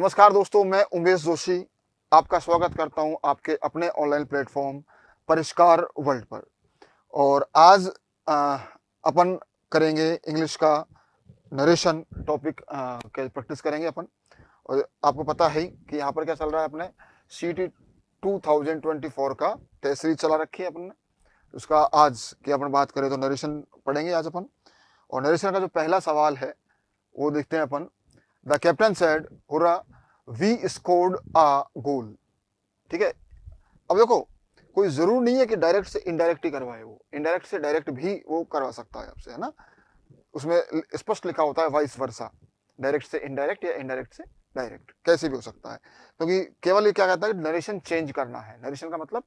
नमस्कार दोस्तों, मैं उमेश जोशी आपका स्वागत करता हूं आपके अपने ऑनलाइन प्लेटफॉर्म परिष्कार वर्ल्ड पर। और आज अ, अपन करेंगे इंग्लिश का नरेशन टॉपिक के प्रैक्टिस करेंगे अपन। और आपको पता है कि यहाँ पर क्या चल रहा है, अपने CT 2024 का टेस्ट सीरीज चला रखी है अपन ने। उसका आज की अपन बात करें तो नरेशन पढ़ेंगे आज अपन। और नरेशन का जो पहला सवाल है वो देखते हैं अपन। The captain said hurrah we scored a goal. ठीक है, अब देखो कोई जरूर नहीं है कि डायरेक्ट से इनडायरेक्ट ही करवाए, वो इनडायरेक्ट से डायरेक्ट भी वो करवा सकता है आपसे, है ना। उसमें स्पष्ट लिखा होता है वाइस वर्सा, डायरेक्ट से इनडायरेक्ट या इनडायरेक्ट से डायरेक्ट, कैसे भी हो सकता है। क्योंकि केवल ये क्या कहता है कि नरेशन चेंज करना है। नरेशन का मतलब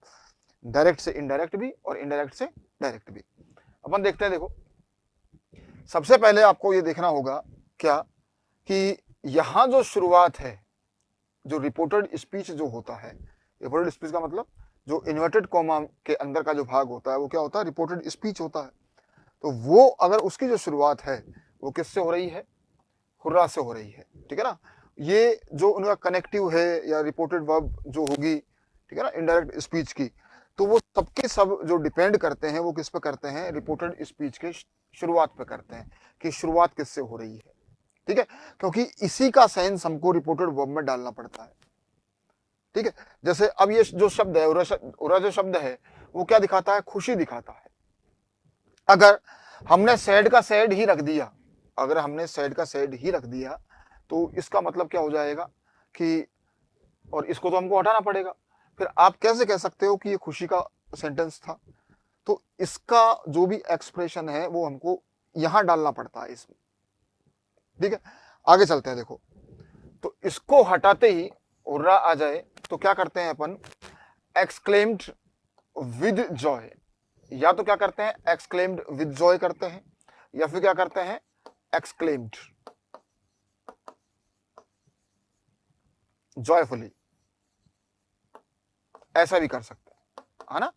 डायरेक्ट से इनडायरेक्ट भी और इनडायरेक्ट से डायरेक्ट भी। अपन देखते हैं, देखो सबसे पहले आपको ये देखना होगा क्या कि यहाँ जो शुरुआत है, जो रिपोर्टेड स्पीच जो होता है, रिपोर्टेड स्पीच का मतलब जो इन्वर्टेड कॉमा के अंदर का जो भाग होता है वो क्या होता है, रिपोर्टेड स्पीच होता है। तो वो अगर उसकी जो शुरुआत है वो किससे हो रही है, हुर्रा से हो रही है। ठीक है ना। ये जो उनका कनेक्टिव है या रिपोर्टेड वर्ब जो होगी, ठीक है ना, इनडायरेक्ट स्पीच की, तो वो सबके सब जो डिपेंड करते हैं वो किस पे करते हैं, रिपोर्टेड स्पीच के शुरुआत पे करते हैं कि शुरुआत किससे हो रही है। ठीक है, क्योंकि इसी का सेंस हमको रिपोर्टेड वर्ब में डालना पड़ता है। ठीक है, जैसे अब ये जो शब्द है उरा जो शब्द है वो क्या दिखाता है, खुशी दिखाता है। अगर हमने सैड का सैड ही रख दिया, अगर हमने सैड का सैड ही रख दिया तो इसका मतलब क्या हो जाएगा कि, और इसको तो हमको हटाना पड़ेगा। फिर आप कैसे कह सकते हो कि ये खुशी का सेंटेंस था। तो इसका जो भी एक्सप्रेशन है वो हमको यहां डालना पड़ता है इसमें। ठीक है, आगे चलते हैं। देखो तो इसको हटाते ही उर्रा आ जाए तो क्या करते हैं अपन, एक्सक्लेम्ड विद जॉय। या तो क्या करते हैं, एक्सक्लेम्ड विद जॉय करते हैं, या फिर क्या करते हैं, एक्सक्लेम्ड जॉयफुली, ऐसा भी कर सकते हैं, है ना।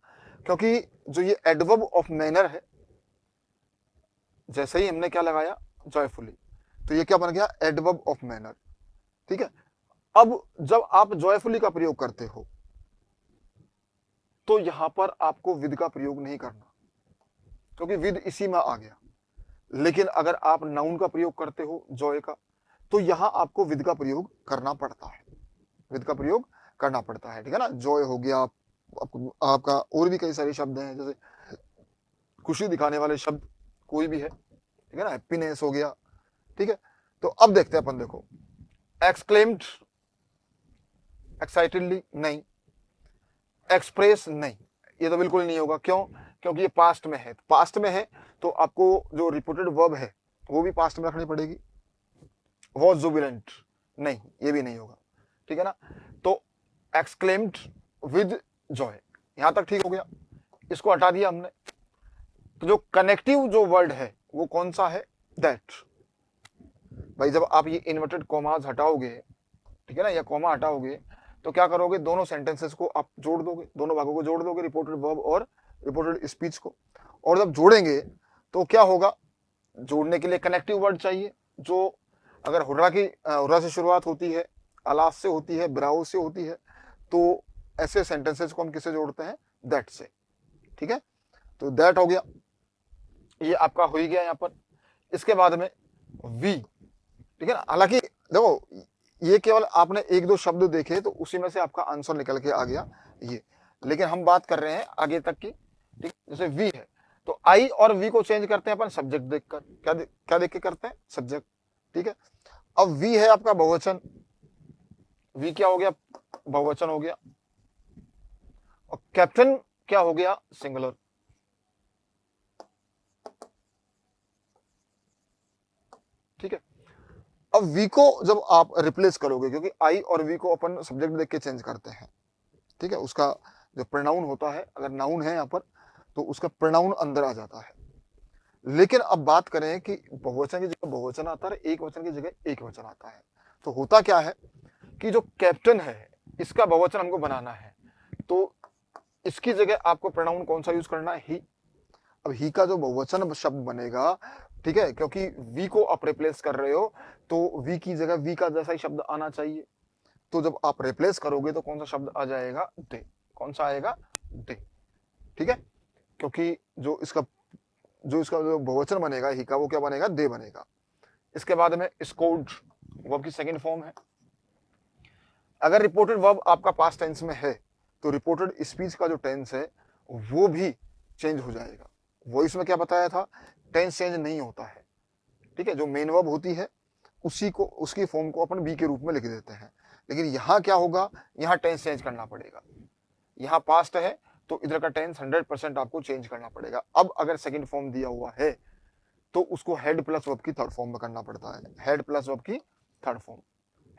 क्योंकि जो ये एडवर्ब ऑफ मैनर है, जैसे ही हमने क्या लगाया, जॉयफुली, तो ये क्या बन गया, एडवर्ब ऑफ मैनर। ठीक है, अब जब आप जॉयफुली का प्रयोग करते हो तो यहां पर आपको विद का प्रयोग नहीं करना, क्योंकि विद इसी में आ गया। लेकिन अगर आप नाउन का प्रयोग करते हो जॉय का, तो यहां आपको विद का प्रयोग करना पड़ता है, विद का प्रयोग करना पड़ता है। ठीक है ना, जॉय हो गया, आपका और भी कई सारे शब्द हैं, जैसे खुशी दिखाने वाले शब्द कोई भी है, ठीक है ना, हैप्पीनेस हो गया। ठीक है, तो अब देखते हैं अपन। देखो एक्सक्लेम्ड, एक्साइटेडली नहीं, एक्सप्रेस नहीं, ये तो बिल्कुल नहीं होगा। क्यों, क्योंकि ये पास्ट में है। पास्ट में है तो आपको जो रिपोर्टेड वर्ब है वो भी पास्ट में रखनी पड़ेगी। वॉज जुबिलेंट नहीं, ये भी नहीं होगा। ठीक है ना, तो एक्सक्लेम्ड विद जॉय, यहां तक ठीक हो गया। इसको हटा दिया हमने, तो जो कनेक्टिव जो वर्ड है वो कौन सा है, दैट। भाई जब आप ये इन्वर्टेड कॉमास हटाओगे, ठीक है ना, या कॉमा हटाओगे, तो क्या करोगे, दोनों सेंटेंसेस को आप जोड़ दोगे, दोनों भागों को जोड़ दोगे, रिपोर्टेड वर्ब और रिपोर्टेड स्पीच को। और जब जोड़ेंगे तो क्या होगा, जोड़ने के लिए कनेक्टिव वर्ड चाहिए, जो अगर हुर्रा से शुरुआत होती है, अलास से होती है, ब्राउ से होती है, तो ऐसे सेंटेंसेस को हम किससे जोड़ते हैं, दैट से। ठीक है, तो दैट हो गया, ये आपका हो ही गया यहाँ पर। इसके बाद में वी, ठीक है ना। हालांकि देखो ये केवल आपने एक दो शब्द देखे तो उसी में से आपका आंसर निकल के आ गया ये, लेकिन हम बात कर रहे हैं आगे तक की। ठीक, जैसे वी है तो आई और वी को चेंज करते हैं अपन सब्जेक्ट देखकर, क्या देख के करते हैं, सब्जेक्ट। ठीक है, अब वी है आपका बहुवचन, वी क्या हो गया, बहुवचन हो गया। और कैप्टन क्या हो गया, सिंगुलर। ठीक है, अब वी को जब आप रिप्लेस करोगे, क्योंकि आई और वी को अपन सब्जेक्ट देख के चेंज करते हैं, ठीक है, उसका जो प्रोनाउन होता है, अगर नाउन है यहाँ पर तो उसका प्रोनाउन अंदर आ जाता है। लेकिन अब बात करें कि बहुवचन की जगह बहुवचन आता है, एक वचन की जगह एक वचन आता है, तो होता क्या है कि जो कैप्टन है इसका बहुवचन हमको बनाना है, तो इसकी जगह आपको प्रोनाउन कौन सा यूज करना है, ही। अब ही का जो बहुवचन शब्द बनेगा, ठीक है, क्योंकि वी को आप रिप्लेस कर रहे हो तो वी की जगह वी का जैसा ही शब्द आना चाहिए। तो जब आप रिप्लेस करोगे तो कौन सा शब्द आ जाएगा? दे। कौन सा आएगा? दे। ठीक है, क्योंकि जो इसका जो बहुवचन बनेगा ही का, वो क्या बनेगा? दे बनेगा। इसके बाद में स्कोर्ड वर्ब की सेकंड फॉर्म है। अगर रिपोर्टेड वर्ब आपका पास्ट टेंस में है तो रिपोर्टेड स्पीच का जो टेंस है वो भी चेंज हो जाएगा। वॉइस में क्या बताया था? टेंस चेंज नहीं होता है। ठीक है, जो मेन वर्ब होती है उसी को, उसकी फॉर्म को अपन बी के रूप में लिख देते हैं। लेकिन यहाँ क्या होगा? यहाँ टेंस चेंज करना पड़ेगा। यहाँ पास्ट है तो इधर का टेंस 100% आपको चेंज करना पड़ेगा। अब अगर सेकंड फॉर्म दिया हुआ है तो उसको हेड प्लस वर्ब की थर्ड फॉर्म में करना पड़ता है। हेड प्लस वर्ब की थर्ड फॉर्म,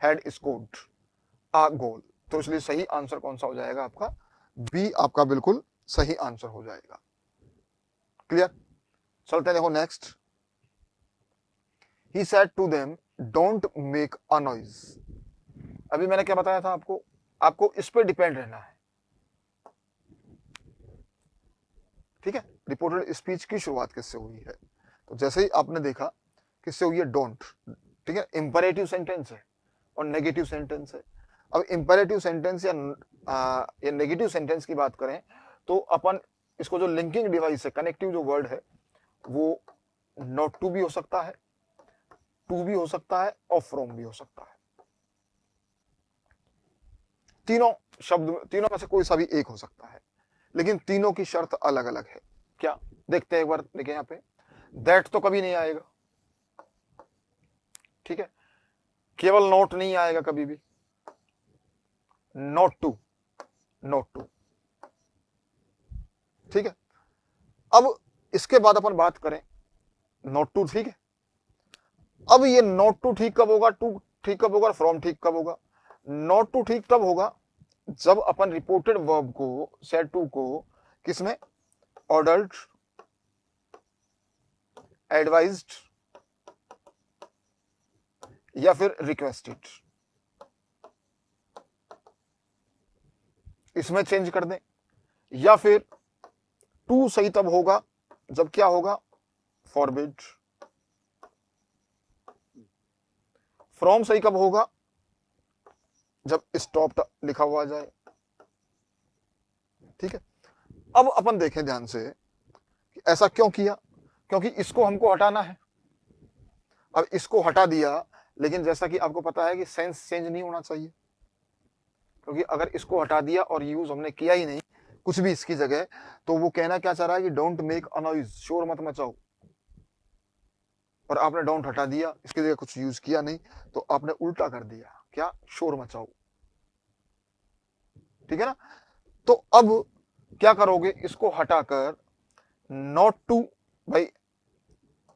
हेड स्कोर्ड आ गोल। तो इसलिए सही आंसर कौन सा हो जाएगा आपका? बी आपका बिल्कुल सही आंसर हो जाएगा। क्लियर? चलते हैं, देखो next. He said to them don't make a noise. अभी मैंने क्या बताया था आपको? आपको इस पे डिपेंड रहना है। ठीक है, रिपोर्टेड स्पीच की शुरुआत किससे हुई है? तो जैसे ही आपने देखा किससे हुई है? डोंट। ठीक है, इंपरेटिव सेंटेंस है और नेगेटिव सेंटेंस है। अब इंपरेटिव सेंटेंस या नेगेटिव सेंटेंस की बात करें तो अपन इसको जो लिंकिंग डिवाइस है, कनेक्टिव जो वर्ड है, वो नॉट टू भी हो सकता है, टू भी हो सकता है और फ्रॉम भी हो सकता है। तीनों शब्द, तीनों में से कोई सा भी एक हो सकता है, लेकिन तीनों की शर्त अलग अलग है। क्या? देखते हैं एक बार, देखिए यहाँ पे दैट तो कभी नहीं आएगा। ठीक है, केवल नोट नहीं आएगा कभी भी। Not to, not to. ठीक है, अब इसके बाद अपन बात करें नॉट टू। ठीक है, अब ये नॉट टू ठीक कब होगा, टू ठीक कब होगा, फ्रॉम ठीक कब होगा? नॉट टू ठीक तब होगा जब अपन रिपोर्टेड वर्ब को, सेड टू को किसमें? ऑर्डर्ड, एडवाइज्ड या फिर रिक्वेस्टेड, इसमें चेंज कर दें। या फिर टू सही तब होगा जब क्या होगा? फॉरबिड। फ्रॉम सही कब होगा? जब स्टॉप लिखा हुआ जाए। ठीक है, अब अपन देखें ध्यान से कि ऐसा क्यों किया? क्योंकि इसको हमको हटाना है। अब इसको हटा दिया, लेकिन जैसा कि आपको पता है कि सेंस चेंज नहीं होना चाहिए, क्योंकि अगर इसको हटा दिया और यूज हमने किया ही नहीं कुछ भी इसकी जगह, तो वो कहना क्या चाह रहा है कि डोंट मेक अ नॉइज, शोर मत मचाओ। और आपने डोंट हटा दिया, इसकी जगह कुछ यूज किया नहीं, तो आपने उल्टा कर दिया, क्या? शोर मचाओ। ठीक है ना? तो अब क्या करोगे? इसको हटाकर नॉट टू, भाई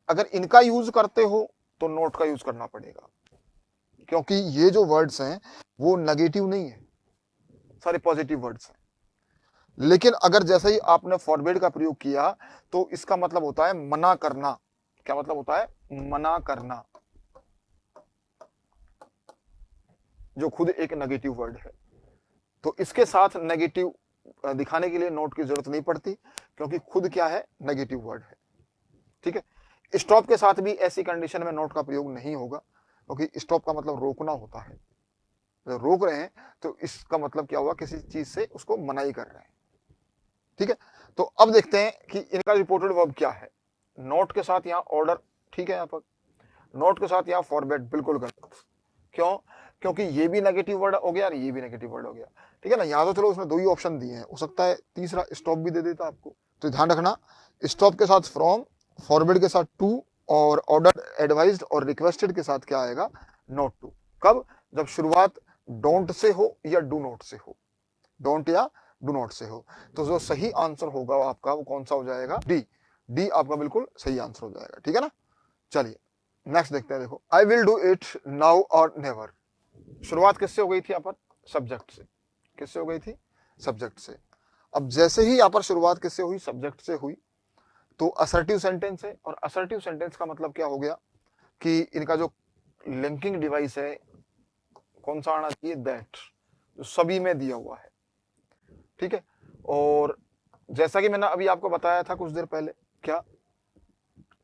अगर इनका यूज करते हो तो नोट का यूज करना पड़ेगा, क्योंकि ये जो वर्ड्स हैं वो नेगेटिव नहीं है, सारे पॉजिटिव वर्ड्स हैं। लेकिन अगर जैसे ही आपने फॉरबिड का प्रयोग किया तो इसका मतलब होता है मना करना। क्या मतलब होता है? मना करना, जो खुद एक नेगेटिव वर्ड है। तो इसके साथ नेगेटिव दिखाने के लिए नोट की जरूरत नहीं पड़ती, क्योंकि खुद क्या है? नेगेटिव वर्ड है। ठीक है, स्टॉप के साथ भी ऐसी कंडीशन में नोट का प्रयोग नहीं होगा, क्योंकि स्टॉप का मतलब रोकना होता है। जब रोक रहे हैं तो इसका मतलब क्या हुआ? किसी चीज से उसको मनाही कर रहे हैं। ठीक है, तो अब देखते हैं कि इनका रिपोर्टेड वर्ब क्या है। नोट के साथ यहाँ ऑर्डर, ठीक है, यहाँ पर नोट के साथ यहाँ फॉरबिड, बिल्कुल गलत। क्यों? क्योंकि ये भी नेगेटिव वर्ड हो गया और ये भी नेगेटिव वर्ड हो गया। ठीक है ना? यहाँ तो चलो उसने दो ही ऑप्शन दिए हैं, हो सकता है तीसरा स्टॉप भी दे देता आपको। तो ध्यान रखना, स्टॉप के साथ फ्रॉम, फॉरबिड के साथ टू, और ऑर्डर, एडवाइज्ड और रिक्वेस्टेड के साथ क्या आएगा? Not to. कब? जब शुरुआत डोंट से हो या डू नॉट से हो, डोंट या डू नॉट से हो। तो जो सही आंसर होगा आपका वो कौन सा हो जाएगा? डी। डी आपका बिल्कुल सही आंसर हो जाएगा। ठीक है ना? चलिए नेक्स्ट देखते हैं। देखो, I will do it now और नेवर। शुरुआत किससे हो गई थी यहाँ पर? सब्जेक्ट से। किससे हो गई थी? सब्जेक्ट से। अब जैसे ही यहाँ पर शुरुआत किससे हुई? सब्जेक्ट से हुई, तो असर्टिव सेंटेंस है। और असर्टिव सेंटेंस का मतलब क्या हो गया कि इनका जो लिंकिंग डिवाइस है कौन सा आना चाहिए? दैट, जो सभी में दिया हुआ है। ठीक है, और जैसा कि मैंने अभी आपको बताया था कुछ देर पहले, क्या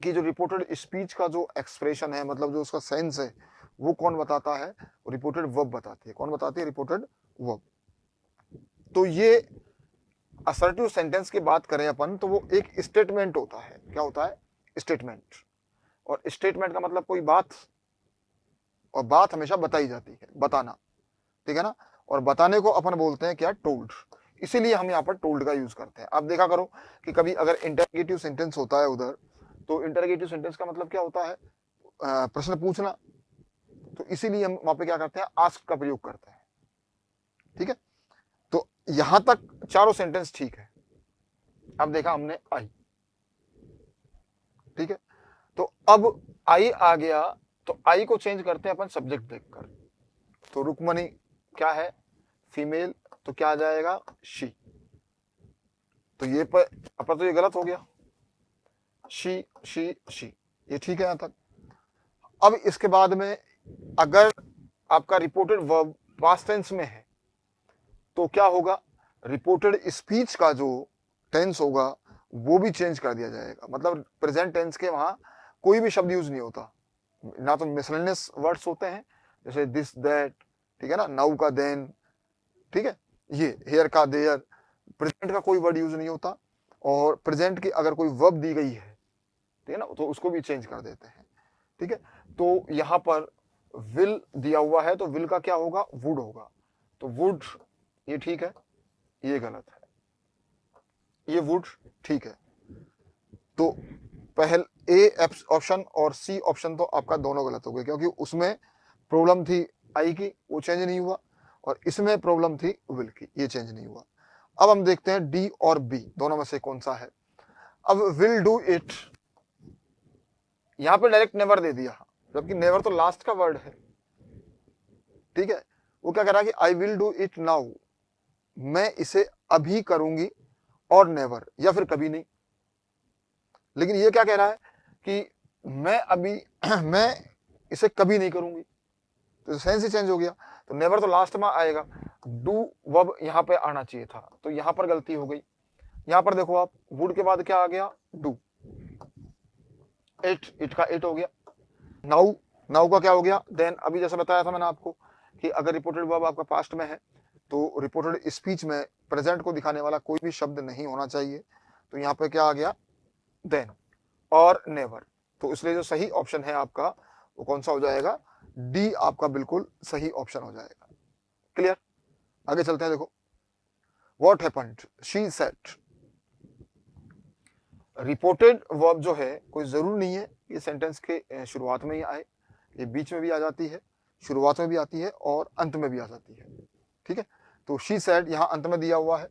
कि जो रिपोर्टेड स्पीच का जो एक्सप्रेशन है, मतलब जो उसका सेंस है, वो कौन बताता है? रिपोर्टेड वर्ब बताती है। कौन बताती है? Reported verb. तो ये असर्टिव सेंटेंस की बात करें अपन तो वो एक स्टेटमेंट होता है। क्या होता है? स्टेटमेंट। और स्टेटमेंट का मतलब कोई बात, और बात हमेशा बताई जाती है, बताना, ठीक है ना। और बताने को अपन बोलते हैं क्या? टोल्ड। इसीलिए हम यहाँ पर टोल्ड का यूज करते हैं। आप देखा करो कि कभी अगर इंटरगेटिव सेंटेंस होता है उधर, तो इंटरगेटिव सेंटेंस का मतलब क्या होता है? प्रश्न पूछना। तो इसीलिए हम वहां पे क्या करते हैं? आस्क का प्रयोग करते हैं, ठीक है। तो यहां तक चारों सेंटेंस ठीक है। अब देखा हमने आई, ठीक है। तो अब आई आ गया, तो आई को चेंज करते हैं अपन सब्जेक्ट देखकर। तो रुक्मणी क्या है? फीमेल, तो क्या आ जाएगा? शी। तो ये पर अपन तो ये गलत हो गया, शी शी शी, ये ठीक है यहां तक। अब इसके बाद में अगर आपका रिपोर्टेड वर्ब पास्ट टेंस में है तो क्या होगा? रिपोर्टेड स्पीच का जो टेंस होगा वो भी चेंज कर दिया जाएगा। मतलब प्रेजेंट टेंस के वहां कोई भी शब्द यूज नहीं होता, ना तो मिसलेनियस वर्ड्स होते हैं जैसे दिस दैट, ठीक है ना, नाउ का देन, ठीक है, ये हेयर का देयर, प्रेजेंट का कोई वर्ड यूज नहीं होता। और प्रेजेंट की अगर कोई वर्ब दी गई है, ठीक है ना, तो उसको भी चेंज कर देते हैं, ठीक है। तो यहां पर विल दिया हुआ है तो विल का क्या होगा? वुड होगा। तो वुड ये ठीक है, ये गलत है, ये वुड ठीक है। तो पहल ए ऑप्शन और सी ऑप्शन तो आपका दोनों गलत हो गए, क्योंकि उसमें प्रॉब्लम थी आई की, वो चेंज नहीं हुआ, और इसमें प्रॉब्लम थी विल की, ये चेंज नहीं हुआ। अब हम देखते हैं डी और बी दोनों में से कौन सा है। अब विल डू इट, यहां पे डायरेक्ट नेवर दे दिया, जबकि नेवर तो लास्ट का वर्ड है, ठीक है। वो क्या कह रहा है कि I will do it now, मैं इसे अभी करूंगी, और नेवर, या फिर कभी नहीं। लेकिन ये क्या कह रहा है कि मैं अभी मैं इसे कभी नहीं करूंगी, तो सेंस ही चेंज हो गया। तो नेवर तो लास्ट में आएगा, डू वर्ब यहां पे आना चाहिए था, तो यहां पर गलती हो गई। यहां पर देखो आप, वुड के बाद क्या आ गया? डू। इट, इट का इट हो गया। नाउ, नाउ का क्या हो गया? देन। अभी जैसे बताया था मैंने आपको कि अगर रिपोर्टेड वर्ब आपका पास्ट में है तो रिपोर्टेड स्पीच में प्रेजेंट को दिखाने वाला कोई भी शब्द नहीं होना चाहिए। तो यहाँ पे क्या आ गया? देन और नेवर। तो इसलिए जो सही ऑप्शन है आपका वो कौन सा हो जाएगा? डी आपका बिल्कुल सही ऑप्शन हो जाएगा। क्लियर? आगे चलते हैं। देखो, what happened, she said. Reported verb जो है कोई जरूर नहीं है ये सेंटेंस के शुरुआत में ही आए, ये बीच में भी आ जाती है, शुरुआत में भी आती है, और अंत में भी आ जाती है, ठीक है। तो शी सेड यहां अंत में दिया हुआ है।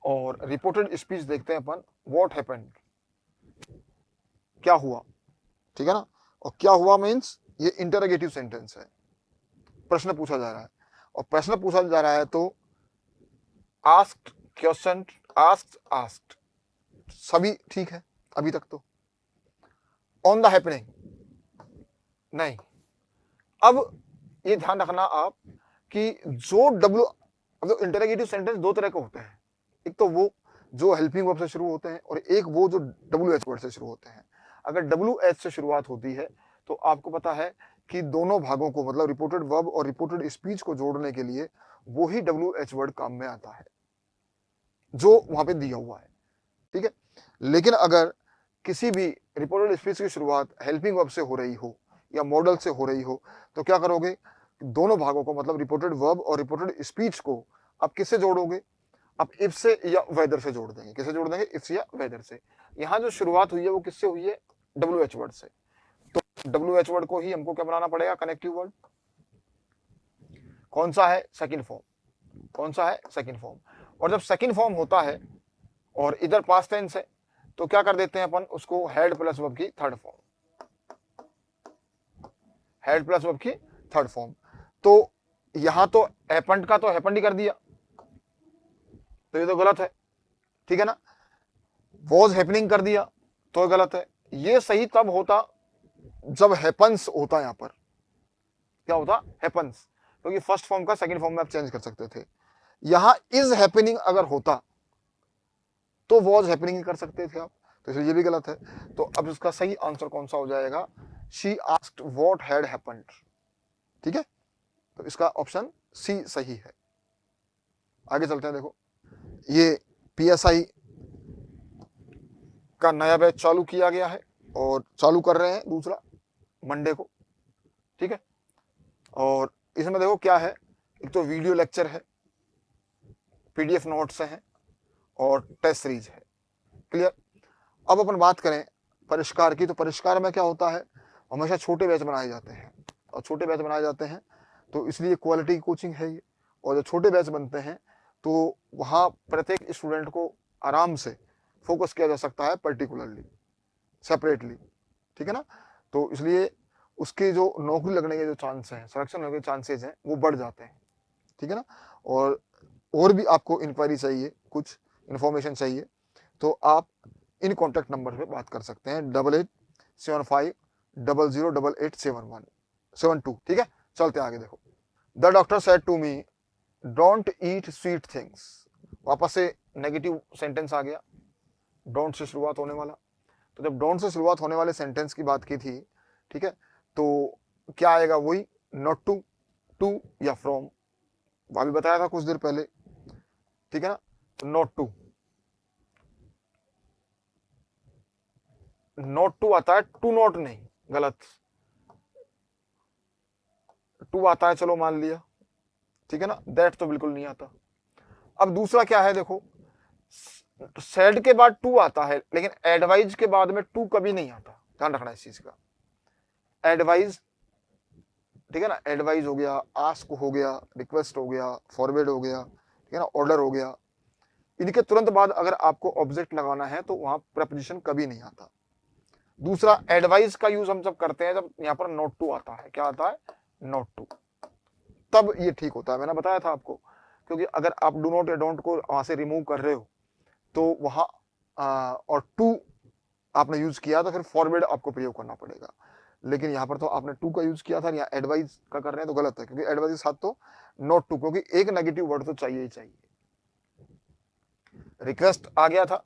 और रिपोर्टेड स्पीच देखते हैं अपन, व्हाट हैपेंड, क्या हुआ, ठीक है ना। और क्या हुआ मीन्स ये इंटरोगेटिव सेंटेंस है, प्रश्न पूछा जा रहा है, और प्रश्न पूछा जा रहा है तो आस्क्ड, क्वेश्चन, आस्क्ड, आस्क्ड, सभी ठीक है अभी तक। तो ऑन द हैपनिंग नहीं। अब ये ध्यान रखना आप कि जो डब्ल्यू, अब इंटरोगेटिव सेंटेंस दो तरह के होते हैं, एक तो वो जो हेल्पिंग वर्ब से शुरू होते हैं, और एक वो जो डब्ल्यू एच वर्ड से शुरू होते हैं। अगर डब्ल्यू एच से शुरुआत होती है तो आपको पता है कि दोनों भागों को, मतलब रिपोर्टेड वर्ब और रिपोर्टेड स्पीच को जोड़ने के लिए वो ही डब्ल्यू एच वर्ड काम में आता है जो वहां पे दिया हुआ है, ठीक है। लेकिन अगर किसी भी रिपोर्टेड स्पीच की शुरुआत हेल्पिंग वर्ब से हो रही हो या मॉडल से हो रही हो तो क्या करोगे? दोनों भागों को, मतलब रिपोर्टेड वर्ब और रिपोर्टेड स्पीच को आप किससे जोड़ोगे? आप इफ से या वेदर से जोड़ देंगे। किससे जोड़ देंगे? इफ या वेदर से। यहां जो शुरुआत हुई है वो किससे हुई है? डब्ल्यू एच वर्ड से। तो डब्ल्यू एच वर्ड को ही हमको क्या बनाना पड़ेगा? Connective word. कौन सा है? Second form. कौन सा है? Second form. और जब सेकंड फॉर्म होता है और इधर पास्ट टेंस है तो क्या कर देते हैं अपन? उसको हेड प्लस वर्ब की third form, head plus verb की थर्ड फॉर्म। तो यहां तो हैपेंड का तो हैपेंड ही कर दिया, तो ये तो गलत है, ठीक है ना। वॉज हैपनिंग कर दिया तो गलत है। ये सही तब होता जब हैपन्स होता, यहां पर क्या होता? हैपन्स, क्योंकि फर्स्ट फॉर्म का सेकंड फॉर्म में आप चेंज कर सकते थे। यहां इज हैपनिंग अगर होता तो वॉज हैपनिंग कर सकते थे आप, तो इसलिए ये भी गलत है। तो अब इसका सही आंसर कौन सा हो जाएगा? She asked what had happened. ठीक है, तो इसका ऑप्शन सी सही है। आगे चलते हैं। देखो ये पीएसआई का नया बैच चालू किया गया है और चालू कर रहे हैं दूसरा मंडे को। ठीक है, और इसमें देखो क्या है, एक तो वीडियो लेक्चर है, पीडीएफ नोट्स हैं और टेस्ट सीरीज है। क्लियर। अब अपन बात करें परिष्कार की, तो परिष्कार में क्या होता है, हमेशा छोटे बैच बनाए जाते हैं, और छोटे बैच बनाए जाते हैं तो इसलिए क्वालिटी की कोचिंग है ये। और जब छोटे बैच बनते हैं तो वहाँ प्रत्येक स्टूडेंट को आराम से फोकस किया जा सकता है, पर्टिकुलरली सेपरेटली। ठीक है ना, तो इसलिए उसके जो नौकरी लगने के जो चांस हैं, सिलेक्शन होने के चांसेस हैं, वो बढ़ जाते हैं। ठीक है ना, और भी आपको इंक्वायरी चाहिए, कुछ इन्फॉर्मेशन चाहिए, तो आप इन कॉन्टैक्ट नंबर पे बात कर सकते हैं, 8875008871 72। ठीक है, चलते आगे। देखो the doctor said to me don't eat sweet things. वापस से नेगेटिव सेंटेंस आ गया, डोंट से शुरुआत होने वाला। तो जब डोंट से शुरुआत होने वाले सेंटेंस की बात की थी, ठीक है, तो क्या आएगा, वही नॉट टू, टू या फ्रॉम, अभी बताया था कुछ देर पहले। ठीक है ना, तो नॉट टू, नॉट टू आता है, टू नॉट नहीं, गलत। टू आता है, चलो मान लिया। ठीक है ना, दैट तो बिल्कुल नहीं आता। अब दूसरा क्या है, देखो सेड के बाद टू आता है, लेकिन एडवाइज के बाद में टू कभी नहीं आता, ध्यान रखना इस चीज का। एडवाइज, ठीक है ना, एडवाइज हो गया, आस्क हो गया, रिक्वेस्ट हो गया, फॉरवर्ड हो गया, ठीक है ना, ऑर्डर हो गया, इनके तुरंत बाद अगर आपको ऑब्जेक्ट लगाना है तो वहां प्रपोजिशन कभी नहीं आता। दूसरा एडवाइस का यूज हम जब करते हैं जब यहाँ पर नोट टू आता है, क्या आता है, नोट टू, तब ये ठीक होता है। मैंने बताया था आपको, क्योंकि अगर आप डू नॉट या डोंट को वहां से रिमूव कर रहे हो तो वहां और टू आपने यूज किया तो फिर फॉरवर्ड आपको प्रयोग करना पड़ेगा। लेकिन यहाँ पर तो आपने टू का यूज किया था, यहाँ एडवाइस का कर रहे हैं तो गलत है, क्योंकि एडवाइस के साथ तो नोट टू, क्योंकि एक नेगेटिव वर्ड तो चाहिए ही चाहिए। रिक्वेस्ट आ गया था,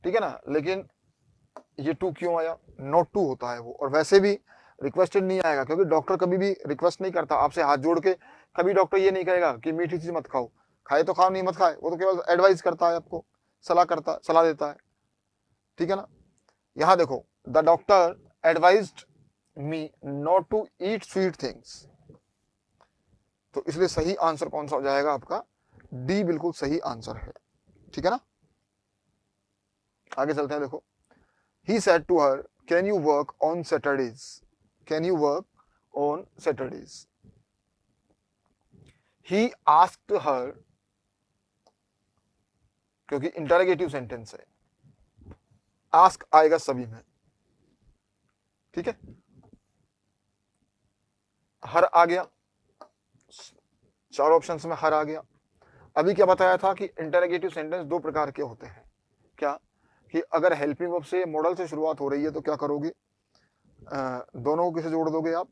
ठीक है ना, लेकिन ये टू क्यों आया, नोट टू होता है वो। और वैसे भी रिक्वेस्टेड नहीं आएगा, क्योंकि डॉक्टर कभी भी रिक्वेस्ट नहीं करता आपसे हाथ जोड़ के, कभी डॉक्टर ये नहीं कहेगा कि मीठी चीज मत खाओ, खाए तो खाओ, नहीं मत खाए, वो तो केवल एडवाइस करता है आपको, सलाह देता है। ठीक है ना, यहां देखो the doctor advised me not to eat sweet things, तो इसलिए सही आंसर कौन सा हो जाएगा आपका, डी बिल्कुल सही आंसर है। ठीक है ना, आगे चलते हैं। देखो he said to her, can you work on Saturdays, can you work on Saturdays, he asked her, क्योंकि इंटरोगेटिव सेंटेंस है, आस्क आएगा सभी में। ठीक है, हर आ गया, चार ऑप्शंस में हर आ गया। अभी क्या बताया था कि इंटरोगेटिव सेंटेंस दो प्रकार के होते हैं, क्या, कि अगर हेल्पिंग वर्ब से मॉडल से शुरुआत हो रही है तो क्या करोगे, दोनों को किसे जोड़ दोगे आप,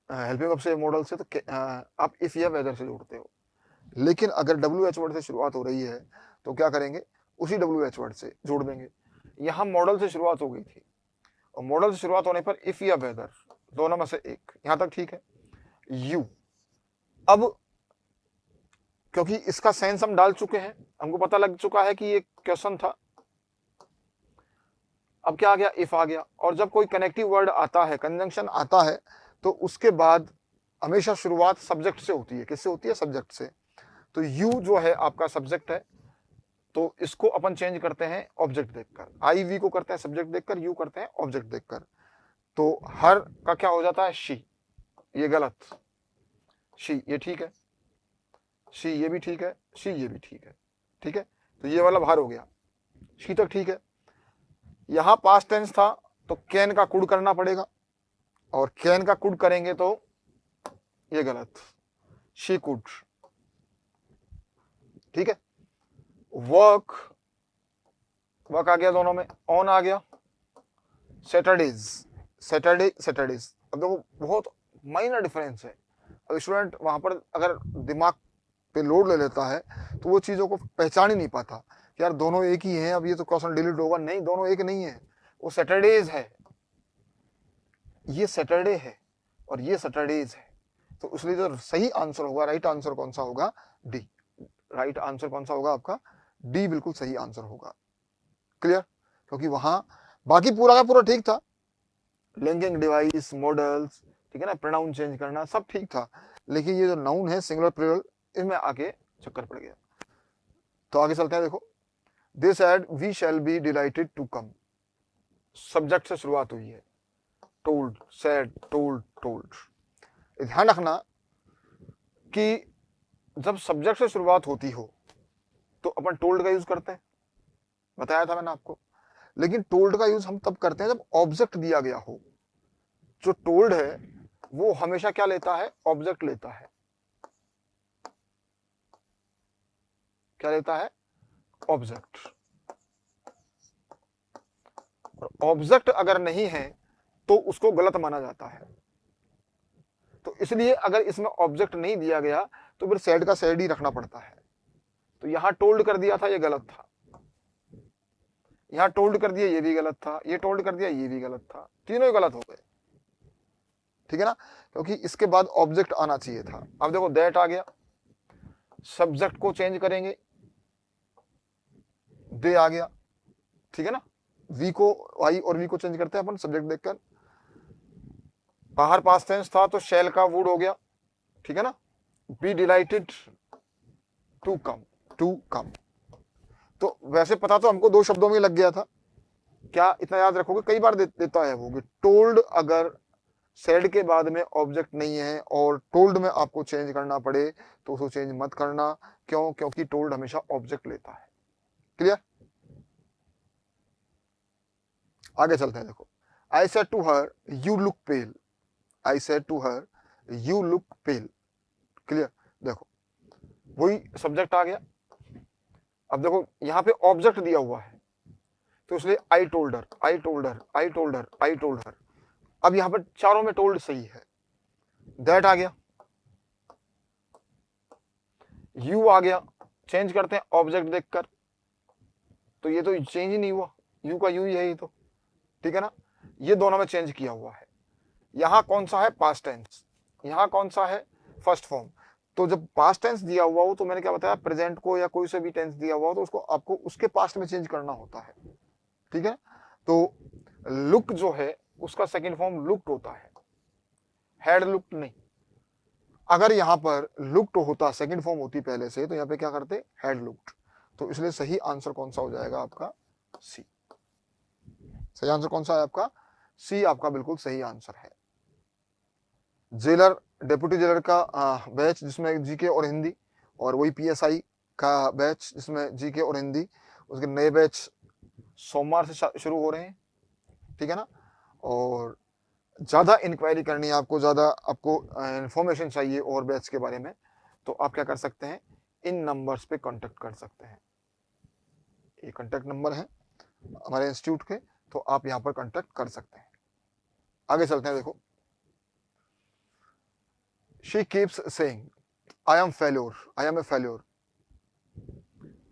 हेल्पिंग वर्ब से मॉडल से तो आप इफ या वेदर से जोड़ते हो। लेकिन अगर डब्ल्यू एच वर्ड से शुरुआत हो रही है तो क्या करेंगे, उसी डब्ल्यू एच वर्ड से जोड़ देंगे। यहां मॉडल से शुरुआत हो गई थी, और मॉडल से शुरुआत होने पर इफ या वेदर दोनों में से एक, यहां तक ठीक है। यू, अब क्योंकि इसका सेंस हम डाल चुके हैं, हमको पता लग चुका है कि ये क्वेश्चन था, अब क्या आ गया, इफ आ गया। और जब कोई कनेक्टिव वर्ड आता है, कंजंक्शन आता है, तो उसके बाद हमेशा शुरुआत सब्जेक्ट से होती है। किससे होती है, सब्जेक्ट से। तो यू जो है आपका सब्जेक्ट है, तो इसको अपन चेंज करते हैं ऑब्जेक्ट देखकर, आई वी को करते हैं सब्जेक्ट देखकर, यू करते हैं ऑब्जेक्ट देखकर। तो हर का क्या हो जाता है, शी, ये गलत, शी ये ठीक है, शी ये भी ठीक है, शी ये भी ठीक है। ठीक है, तो ये वाला बाहर हो गया, शी तक ठीक है। यहां पास्ट टेंस था तो कैन का कुड करना पड़ेगा, और कैन का कुड करेंगे तो ये गलत, शी कुड। ठीक है, वर्क, वर्क आ गया दोनों में, ऑन आ गया, सैटरडेज, सैटरडेज। अब देखो बहुत माइनर डिफरेंस है, अब स्टूडेंट वहां पर अगर दिमाग पे लोड ले लेता है तो वो चीजों को पहचान ही नहीं पाता कि यार दोनों एक ही हैं, अब ये तो क्वेश्चन डिलीट होगा, नहीं दोनों एक नहीं है, वो सैटरडेज है। ये सैटरडे है और ये सैटरडेज है, तो इसलिए जो सही आंसर होगा, राइट आंसर कौन सा होगा? डी। राइट आंसर कौन सा होगा आपका? डी बिल्कुल सही आंसर होगा। क्लियर? क्योंकि वहां बाकी पूरा का पूरा ठीक था, लिंकिंग डिवाइस, मॉडल्स, ठीक है ना, प्रोनाउन चेंज करना सब ठीक था, लेकिन ये जो नाउन है सिंगुलर प्लूरल, इसमें आके चक्कर पड़ गया। तो आगे चलते हैं, देखो they said we shall be delighted to come. Subject से शुरुआत हुई है, टोल्ड, सेड, टोल्ड, टोल्ड। ध्यान रखना कि जब सब्जेक्ट से शुरुआत होती हो तो अपन टोल्ड का यूज करते हैं, बताया था मैंने आपको, लेकिन टोल्ड का यूज हम तब करते हैं जब ऑब्जेक्ट दिया गया हो। जो टोल्ड है वो हमेशा क्या लेता है? ऑब्जेक्ट लेता है। क्या लेता है? ऑब्जेक्ट। और ऑब्जेक्ट अगर नहीं है तो उसको गलत माना जाता है। तो इसलिए अगर इसमें ऑब्जेक्ट नहीं दिया गया तो फिर सेड का सेड ही रखना पड़ता है। तो यहां टोल्ड कर दिया था, ये गलत था। यहां टोल्ड कर दिया, ये भी गलत था। ये टोल्ड कर दिया, ये भी गलत था। तीनों ही गलत हो गए, ठीक है ना, क्योंकि इसके बाद ऑब्जेक्ट आना चाहिए था। अब देखो दैट आ गया, सब्जेक्ट को चेंज करेंगे, दे आ गया, ठीक है ना। वी को, आई और वी को चेंज करते हैं अपन सब्जेक्ट देखकर। बाहर पास्ट टेंस था तो शैल का वुड हो गया, ठीक है ना। Be delighted to come, to come. तो वैसे पता तो हमको दो शब्दों में लग गया था, क्या इतना याद रखोगे? कई बार देता है वो कि टोल्ड अगर सेड के बाद में ऑब्जेक्ट नहीं है और टोल्ड में आपको चेंज करना पड़े तो उसको चेंज मत करना। क्यों? क्योंकि टोल्ड हमेशा ऑब्जेक्ट लेता है। क्लियर? आगे चलते हैं, देखो I said to her you look pale. I said to her you look pale. Clear? देखो वही सब्जेक्ट आ गया। अब देखो यहां पे ऑब्जेक्ट दिया हुआ है तो इसलिए I told her, I told her, I told her, I told her. अब यहां पर चारों में टोल्ड सही है। दैट आ गया, यू आ गया, चेंज करते हैं ऑब्जेक्ट देखकर, तो ये तो चेंज ही नहीं हुआ, यू का यू ही है ये तो, ठीक है ना। ये दोनों में चेंज किया हुआ है। यहां कौन सा है? Past tense. यहां कौन सा है? First form. तो जब पास्ट टेंस दिया हुआ हो तो मैंने क्या बताया, प्रेजेंट को या कोई से भी टेंस दिया हुआ हो तो उसको आपको उसके पास्ट में चेंज करना होता है, ठीक है। तो लुक जो है उसका सेकंड फॉर्म लुक्ड होता है, हैड लुक्ड नहीं। अगर यहां पर लुक्ड होता, सेकंड फॉर्म होती पहले से, तो यहां पे क्या करते? Had looked. तो इसलिए सही आंसर कौन सा हो जाएगा आपका? सी। सही आंसर कौन सा है आपका? सी आपका बिल्कुल सही आंसर है। जेलर, डेप्यूटी जेलर का बैच जिसमें जीके और हिंदी, और वही पीएसआई का बैच जिसमें जीके और हिंदी, उसके नए बैच सोमवार से शुरू हो रहे हैं, ठीक है ना। और ज़्यादा इंक्वायरी करनी है आपको, ज़्यादा आपको इंफॉर्मेशन चाहिए और बैच के बारे में, तो आप क्या कर सकते हैं? इन नंबर्स पे कांटेक्ट कर सकते हैं। ये कांटेक्ट नंबर है हमारे इंस्टीट्यूट के, तो आप यहाँ पर कांटेक्ट कर सकते हैं। आगे चलते हैं, देखो she keeps saying I am failure, I am a failure.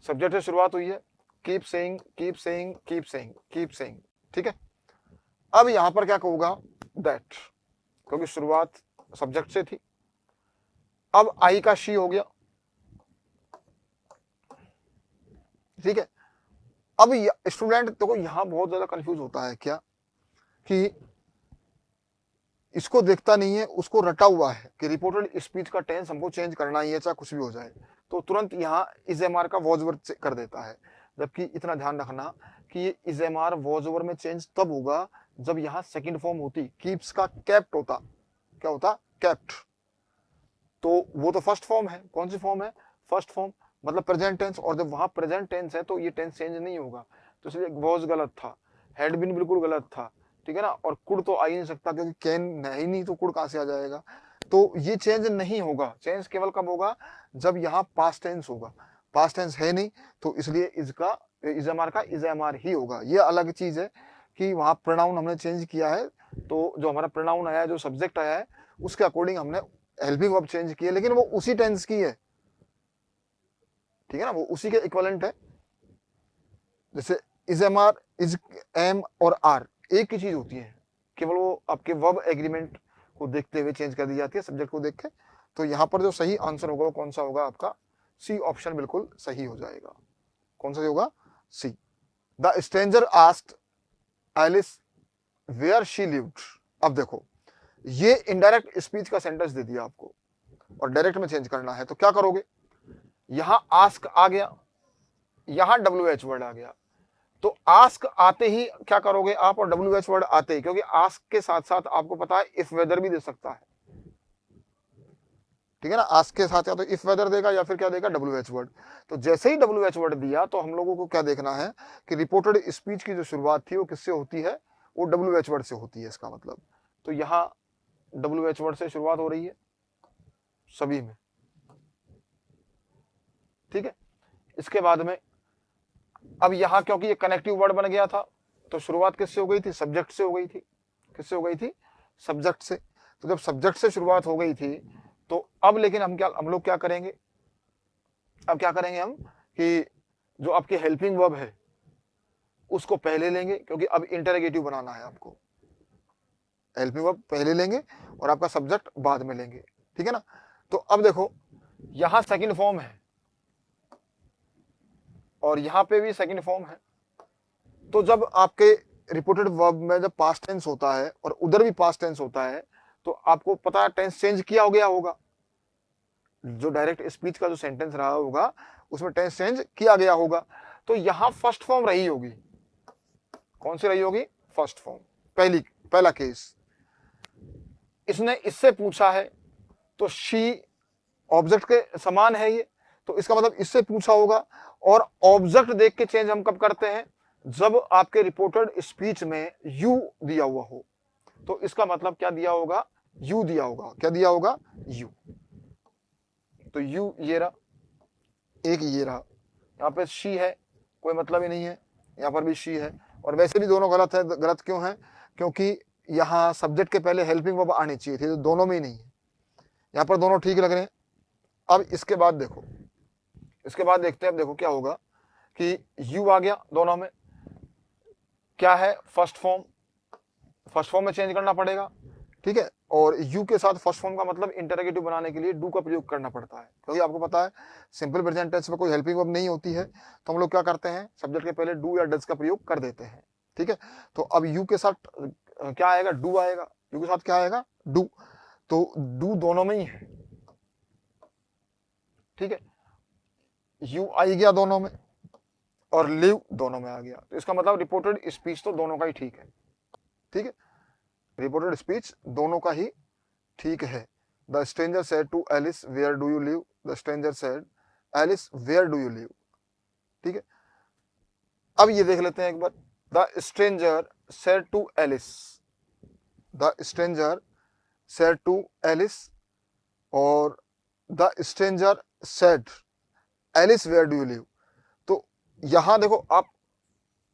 Subject से शुरुआत हुई है, keep saying, keep saying, keep saying, keep saying, ठीक है। अब यहां पर क्या कहूंगा? दैट, क्योंकि शुरुआत सब्जेक्ट से थी। अब आई का शी हो गया, ठीक है। अब स्टूडेंट देखो यहां बहुत ज्यादा कंफ्यूज होता है, क्या कि इसको देखता नहीं है, उसको रटा हुआ है कि रिपोर्टेड स्पीच का टेंस हमको चेंज करना ही है, चाहे कुछ भी हो जाए, तो तुरंत यहाँ इज एम आर का वॉज ओवर कर देता है। जबकि इतना ध्यान रखना कि ये is am are was over में चेंज तब होगा जब यहाँ सेकंड फॉर्म होती, कीप्स का कैप्ट होता। क्या होता? कैप्ट। तो वो तो फर्स्ट फॉर्म है। कौन सी फॉर्म है? फर्स्ट फॉर्म, मतलब प्रेजेंट टेंस। और जब वहां प्रेजेंट टेंस है तो ये टेंस चेंज नहीं होगा, तो इसलिए वॉज गलत था, हैड बीन बिल्कुल गलत था, ठीक है ना। और कुड तो आ ही नहीं सकता क्योंकि कैन है ही नहीं, तो कुड कहां से आ जाएगा। तो ये चेंज नहीं होगा। चेंज केवल कब होगा? जब यहाँ पास्ट टेंस होगा। पास्ट टेंस है नहीं, तो इसलिए इसका इजएमआर का इजएमआर ही होगा। ये अलग चीज है कि वहां प्रोनाउन हमने चेंज किया है, तो जो हमारा प्रोनाउन आया है, जो सब्जेक्ट आया है, उसके अकॉर्डिंग हमने हेल्पिंग वर्ब चेंज की है, लेकिन वो उसी टेंस की है, ठीक है ना, वो उसी के इक्विवेलेंट है। जैसे is am are, is am और आर एक ही चीज होती है, केवल वो आपके वर्ब एग्रीमेंट को देखते हुए चेंज कर दी जाती है, सब्जेक्ट को देख के। तो यहाँ पर जो सही आंसर होगा वो कौन सा होगा, आपका सी ऑप्शन बिल्कुल सही हो जाएगा। कौन सा होगा, C. The stranger asked Alice where she lived. अब देखो ये इनडायरेक्ट स्पीच का सेंटेंस दे दिया आपको और डायरेक्ट में चेंज करना है, तो क्या करोगे, यहां आस्क आ गया, यहां WH वर्ड आ गया, तो आस्क आते ही क्या करोगे आप, और WH वर्ड आते ही, क्योंकि आस्क के साथ साथ आपको पता है इफ वेदर भी दे सकता है, ठीक है ना। आस्क के साथ या तो इफ वेदर देगा या फिर क्या देगा, WH वर्ड। तो जैसे ही WH वर्ड दिया तो हम लोगों को क्या देखना है कि रिपोर्टेड स्पीच की जो शुरुआत थी वो किससे होती है, वो WH वर्ड से होती है, इसका मतलब। तो यहां WH वर्ड से शुरुआत हो रही है सभी में, ठीक है। इसके बाद में अब यहां क्योंकि ये कनेक्टिव वर्ड बन गया था तो शुरुआत किससे हो गई थी, सब्जेक्ट से हो गई थी। किससे हो गई थी, सब्जेक्ट से। तो जब सब्जेक्ट से शुरुआत हो गई थी तो अब लेकिन हम लोग क्या करेंगे, अब क्या करेंगे हम कि जो आपके हेल्पिंग वर्ब है उसको पहले लेंगे, क्योंकि अब इंटरोगेटिव बनाना है आपको। हेल्पिंग वर्ब पहले लेंगे और आपका सब्जेक्ट बाद में लेंगे, ठीक है ना। तो अब देखो यहां सेकंड फॉर्म है और यहां पे भी सेकंड फॉर्म है। तो जब आपके रिपोर्टेड वर्ब में जब पास्ट टेंस होता है और उधर भी पास्ट टेंस होता है तो आपको पता है टेंस चेंज किया हो गया होगा। जो डायरेक्ट स्पीच का जो सेंटेंस रहा होगा उसमें टेंस चेंज किया गया होगा। तो यहां फर्स्ट फॉर्म रही होगी, कौन सी रही होगी, फर्स्ट फॉर्म, पहला केस। इसने इससे पूछा है तो शी ऑब्जेक्ट के समान है ये, तो इसका मतलब इससे पूछा होगा। और ऑब्जेक्ट देख के चेंज हम कब करते हैं, जब आपके रिपोर्टेड स्पीच में यू दिया हुआ हो। तो इसका मतलब क्या दिया होगा, यू दिया होगा। क्या दिया होगा, यू। तो यू ये रहा, एक ये रहा, यहाँ पे शी है, कोई मतलब ही नहीं है, यहाँ पर भी शी है। और वैसे भी दोनों गलत है। गलत क्यों है, क्योंकि यहाँ सब्जेक्ट के पहले हेल्पिंग वर्ब आनी चाहिए थी, तो दोनों में ही नहीं है। यहाँ पर दोनों ठीक लग रहे हैं। अब इसके बाद देखो, इसके बाद देखते हैं, अब देखो क्या होगा कि यू आ गया दोनों में, क्या है, फर्स्ट फॉर्म, फर्स्ट फॉर्म में चेंज करना पड़ेगा, ठीक है। और यू के साथ फर्स्ट फॉर्म का मतलब इंटरोगेटिव बनाने के लिए डू का प्रयोग करना पड़ता है, क्योंकि आपको पता है सिंपल प्रेजेंट टेंस में कोई हेल्पिंग वर्ब नहीं होती है, तो हम लोग क्या करते हैं, सब्जेक्ट के पहले डू या डज का प्रयोग कर देते हैं, ठीक है। तो अब यू के साथ क्या आएगा, डू आएगा। यू के साथ क्या आएगा, डू। तो डू दोनों में ही है, ठीक है। यू आ गया दोनों में और लिव दोनों में आ गया, तो इसका मतलब रिपोर्टेड स्पीच तो दोनों का ही ठीक है, ठीक है। रिपोर्टेड स्पीच दोनों का ही ठीक है। The stranger said to Alice where do you live, the stranger said Alice where do you live, ठीक है। अब ये देख लेते हैं एक बार, the stranger said to Alice, the stranger said to Alice और the stranger said Alice where do you live. तो यहां देखो आप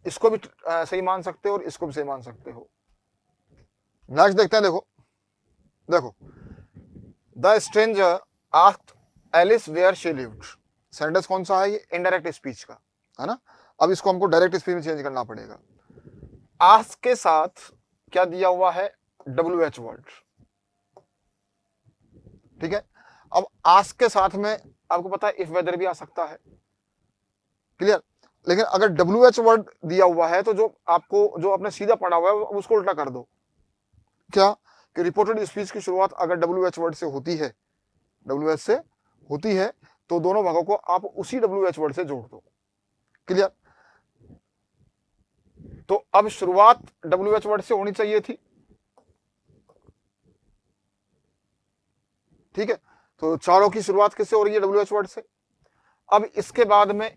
इसको भी सही मान सकते हो और इसको भी सही मान सकते हो। नेक्स्ट देखते हैं, देखो देखो, the stranger asked Alice where she lived. Sentence कौन सा है, ये इनडायरेक्ट स्पीच का है ना। अब इसको हमको डायरेक्ट स्पीच में चेंज करना पड़ेगा। आस्क के साथ क्या दिया हुआ है, WH वर्ड, ठीक है। अब आस्क के साथ में आपको पता है इफ वेदर भी आ सकता है, क्लियर। लेकिन अगर WH वर्ड दिया हुआ है तो जो आपको, जो आपने सीधा पढ़ा हुआ है उसको उल्टा कर दो। क्या कि रिपोर्टेड स्पीच की शुरुआत अगर WH वर्ड से होती है, WH से होती है, तो दोनों भागों को आप उसी WH वर्ड से जोड़ दो, क्लियर। तो अब शुरुआत WH वर्ड से होनी चाहिए थी, ठीक है। तो चारों की शुरुआत किससे हो रही है, WH वर्ड से। अब इसके बाद में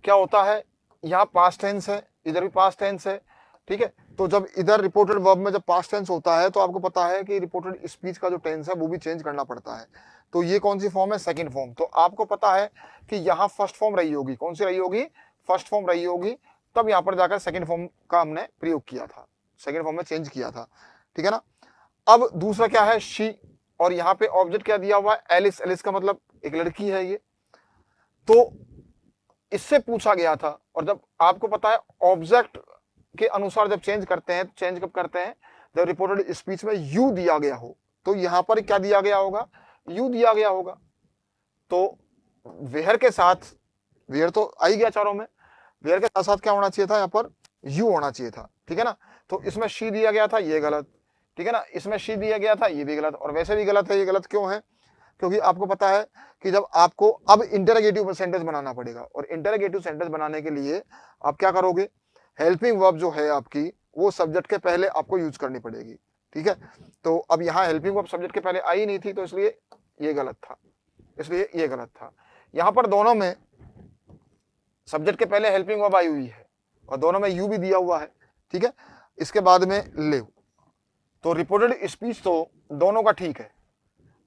क्या होता है, यहां पास्ट टेंस है, इधर भी पास्ट टेंस है, ठीक है। तो जब इधर रिपोर्टेड वर्ब में जब पास्ट टेंस होता है तो आपको पता है कि रिपोर्टेड स्पीच का जो टेंस है वो भी चेंज करना पड़ता है। तो ये कौन सी फॉर्म है, सेकंड फॉर्म। तो आपको पता है कि यहाँ फर्स्ट फॉर्म रही होगी, कौन सी रही होगी, फर्स्ट फॉर्म रही होगी, तब यहाँ पर जाकर सेकंड फॉर्म का हमने प्रयोग किया था, सेकंड फॉर्म में चेंज किया था, ठीक है ना। अब दूसरा क्या है, शी, और यहाँ पे ऑब्जेक्ट क्या दिया हुआ है, एलिस। एलिस का मतलब एक लड़की है ये, तो इससे पूछा गया था। और जब आपको पता है ऑब्जेक्ट के अनुसार जब चेंज करते हैं, तो चेंज कब करते हैं, जब रिपोर्टेड स्पीच में यू दिया गया हो तो यहाँ पर क्या दिया गया होगा, यू दिया गया होगा। तो वेयर के साथ, वेयर तो आ ही गया चारों में, वेयर के साथ साथ क्या होना चाहिए था, यहाँ पर यू होना चाहिए था, ठीक है ना। तो इसमें शी दिया गया था, ये गलत, ठीक है ना। इसमें शी दिया गया था, ये भी गलत, और वैसे भी गलत है। ये गलत क्यों है, क्योंकि आपको पता है कि जब आपको अब इंटरोगेटिव सेंटेंस बनाना पड़ेगा, और इंटरोगेटिव सेंटेंस बनाने के लिए आप क्या करोगे, हेल्पिंग वर्ब जो है आपकी वो सब्जेक्ट के पहले आपको यूज करनी पड़ेगी, ठीक है। तो अब यहाँ हेल्पिंग वर्ब सब्जेक्ट के पहले आई नहीं थी, तो इसलिए ये गलत था, इसलिए ये गलत था। यहाँ पर दोनों में सब्जेक्ट के पहले हेल्पिंग वर्ब आई हुई है और दोनों में यू भी दिया हुआ है, ठीक है। इसके बाद में लिव, तो रिपोर्टेड स्पीच तो दोनों का ठीक है।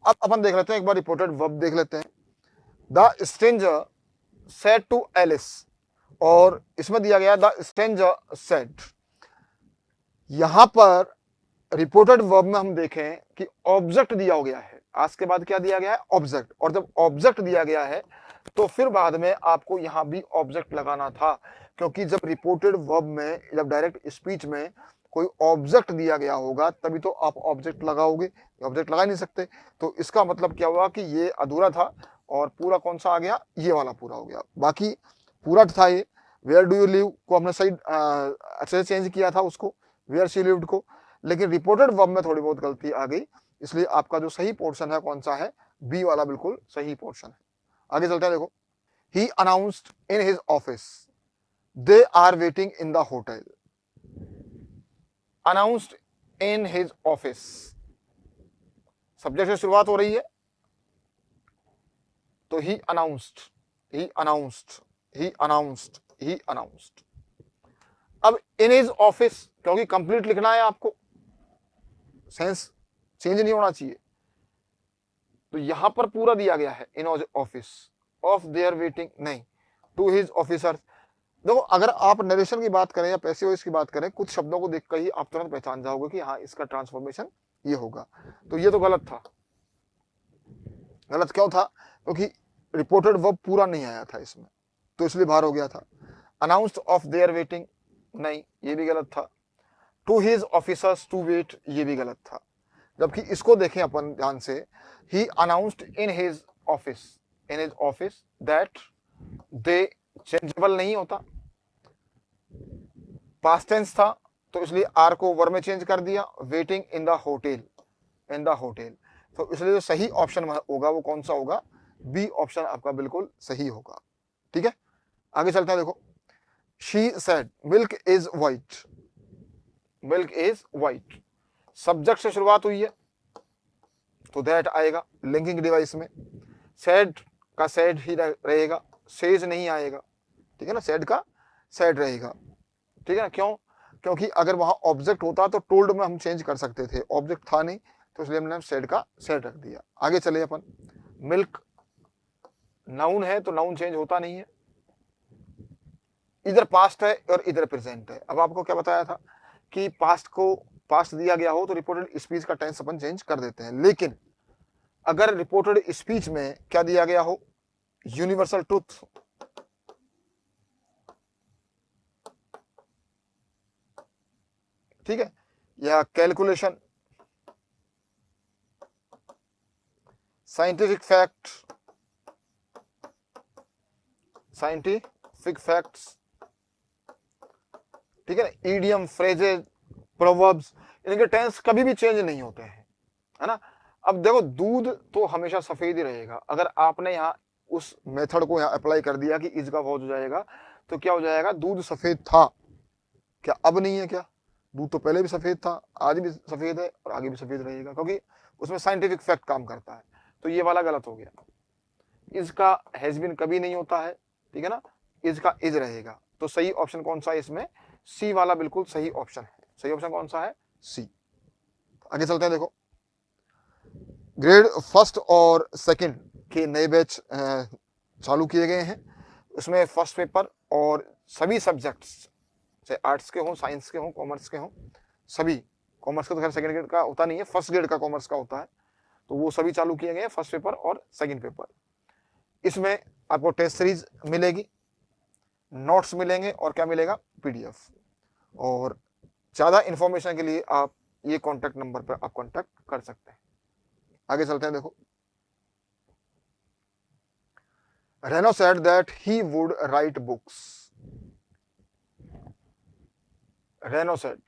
अब अपन देख लेते हैं एक बार रिपोर्टेड वर्ब देख लेते हैं। The stranger said to Alice, और इसमें दिया गया द स्ट्रेंजर सेड। यहां पर रिपोर्टेड वर्ब में हम देखें कि ऑब्जेक्ट दिया गया है, आज के बाद क्या दिया गया है, ऑब्जेक्ट। और जब ऑब्जेक्ट दिया गया है तो फिर बाद में आपको यहां भी ऑब्जेक्ट लगाना था, क्योंकि जब रिपोर्टेड वर्ब में, जब डायरेक्ट स्पीच में कोई ऑब्जेक्ट दिया गया होगा तभी तो आप ऑब्जेक्ट लगाओगे, ऑब्जेक्ट लगा नहीं सकते। तो इसका मतलब क्या हुआ कि ये अधूरा था और पूरा कौन सा आ गया, ये वाला पूरा हो गया। बाकी पूरा था ये, वेयर डू यू लिव को हमने सही अच्छे से चेंज किया था उसको, वेयर शी लिव्ड को, लेकिन रिपोर्टेड वर्ब में थोड़ी बहुत गलती आ गई, इसलिए आपका जो सही पोर्शन है कौन सा है, बी वाला बिल्कुल सही पोर्शन है। आगे चलते हैं, देखो, he announced in his office they are waiting in the hotel. Announced in his office, subject से शुरुआत हो रही है, तो he announced, he announced, he announced, he announced. अब इन हिज ऑफिस, क्योंकि कंप्लीट लिखना है आपको, सेंस चेंज नहीं होना चाहिए, तो यहां पर पूरा दिया गया है, in office of their waiting नहीं, टू हिज ऑफिसर। देखो, अगर आप नरेशन की बात करें या पैसिव वॉइस की बात करें, कुछ शब्दों को देखकर ही आप तुरंत पहचान जाओगे कि हाँ इसका ट्रांसफॉर्मेशन ये होगा। तो ये तो गलत था। गलत क्यों था, क्योंकि रिपोर्टेड वर्ब पूरा नहीं आया था इसमें, तो इसलिए बाहर हो गया था। अनाउंस्ड ऑफ देयर वेटिंग नहीं, ये भी गलत था। To his officers to wait, ये भी गलत था। जबकि इसको देखें अपन ध्यान से, he announced in his office, in his office that they, changeable नहीं होता, पास्ट टेंस था, तो इसलिए आर को वर में चेंज कर दिया, waiting in the hotel, in the hotel. तो इसलिए जो सही ऑप्शन होगा वो कौन सा होगा, बी ऑप्शन आपका बिल्कुल सही होगा, ठीक है। आगे चलते हैं, देखो, she said milk is white, milk is white, subject से शुरुआत हुई है तो दैट आएगा लिंकिंग डिवाइस में, सेड का सेड ही रहेगा, सेज नहीं आएगा, ठीक है ना, सेड का सेड रहेगा, ठीक है ना। क्यों, क्योंकि अगर वहां ऑब्जेक्ट होता तो टोल्ड में हम चेंज कर सकते थे, ऑब्जेक्ट था नहीं, तो इसलिए हमने सेड का सेड रख दिया। आगे चले अपन, मिल्क नाउन है तो नाउन चेंज होता नहीं है, इधर पास्ट है और इधर प्रेजेंट है। अब आपको क्या बताया था कि पास्ट को, पास्ट दिया गया हो तो रिपोर्टेड स्पीच का टेंस अपन चेंज कर देते हैं, लेकिन अगर रिपोर्टेड स्पीच में क्या दिया गया हो, यूनिवर्सल ट्रूथ, ठीक है, या calculation, scientific fact, scientific facts, ठीक है ना, ईडियम, फ्रेजेज, प्रोवर्ब्स, इनके टेंस कभी भी चेंज नहीं होते हैं, है ना। अब देखो, दूध तो हमेशा सफेद ही रहेगा। अगर आपने यहाँ उस मेथड को यहाँ अप्लाई कर दिया कि इज का वॉज हो जाएगा, तो क्या हो जाएगा, दूध सफेद था, क्या अब नहीं है क्या, दूध तो पहले भी सफेद था, आज भी सफेद है और आगे भी सफेद रहेगा, क्योंकि उसमें साइंटिफिक फैक्ट काम करता है। तो ये वाला गलत हो गया, इसका हैज बीन कभी नहीं होता है, ठीक है ना, इसका इज रहेगा। तो सही ऑप्शन कौन सा है इसमें, सी वाला बिल्कुल सही ऑप्शन है। सही ऑप्शन कौन सा है, सी। आगे चलते हैं, देखो, ग्रेड फर्स्ट और सेकंड के नए बैच चालू किए गए हैं। उसमें फर्स्ट पेपर और सभी सब्जेक्ट्स, चाहे आर्ट्स के हों, साइंस के हों, कॉमर्स के हों, सभी, कॉमर्स का तो खैर सेकंड ग्रेड का होता नहीं है, फर्स्ट ग्रेड का कॉमर्स का होता है, तो वो सभी चालू किए गए हैं, फर्स्ट पेपर और सेकंड पेपर। इसमें आपको टेस्ट सीरीज मिलेगी, नोट्स मिलेंगे और क्या मिलेगा, पीडीएफ। और ज़्यादा इंफॉर्मेशन के लिए आप ये कॉन्टैक्ट नंबर पर आप कॉन्टैक्ट कर सकते हैं। आगे चलते हैं, देखो। Reno said that he would write books. Reno said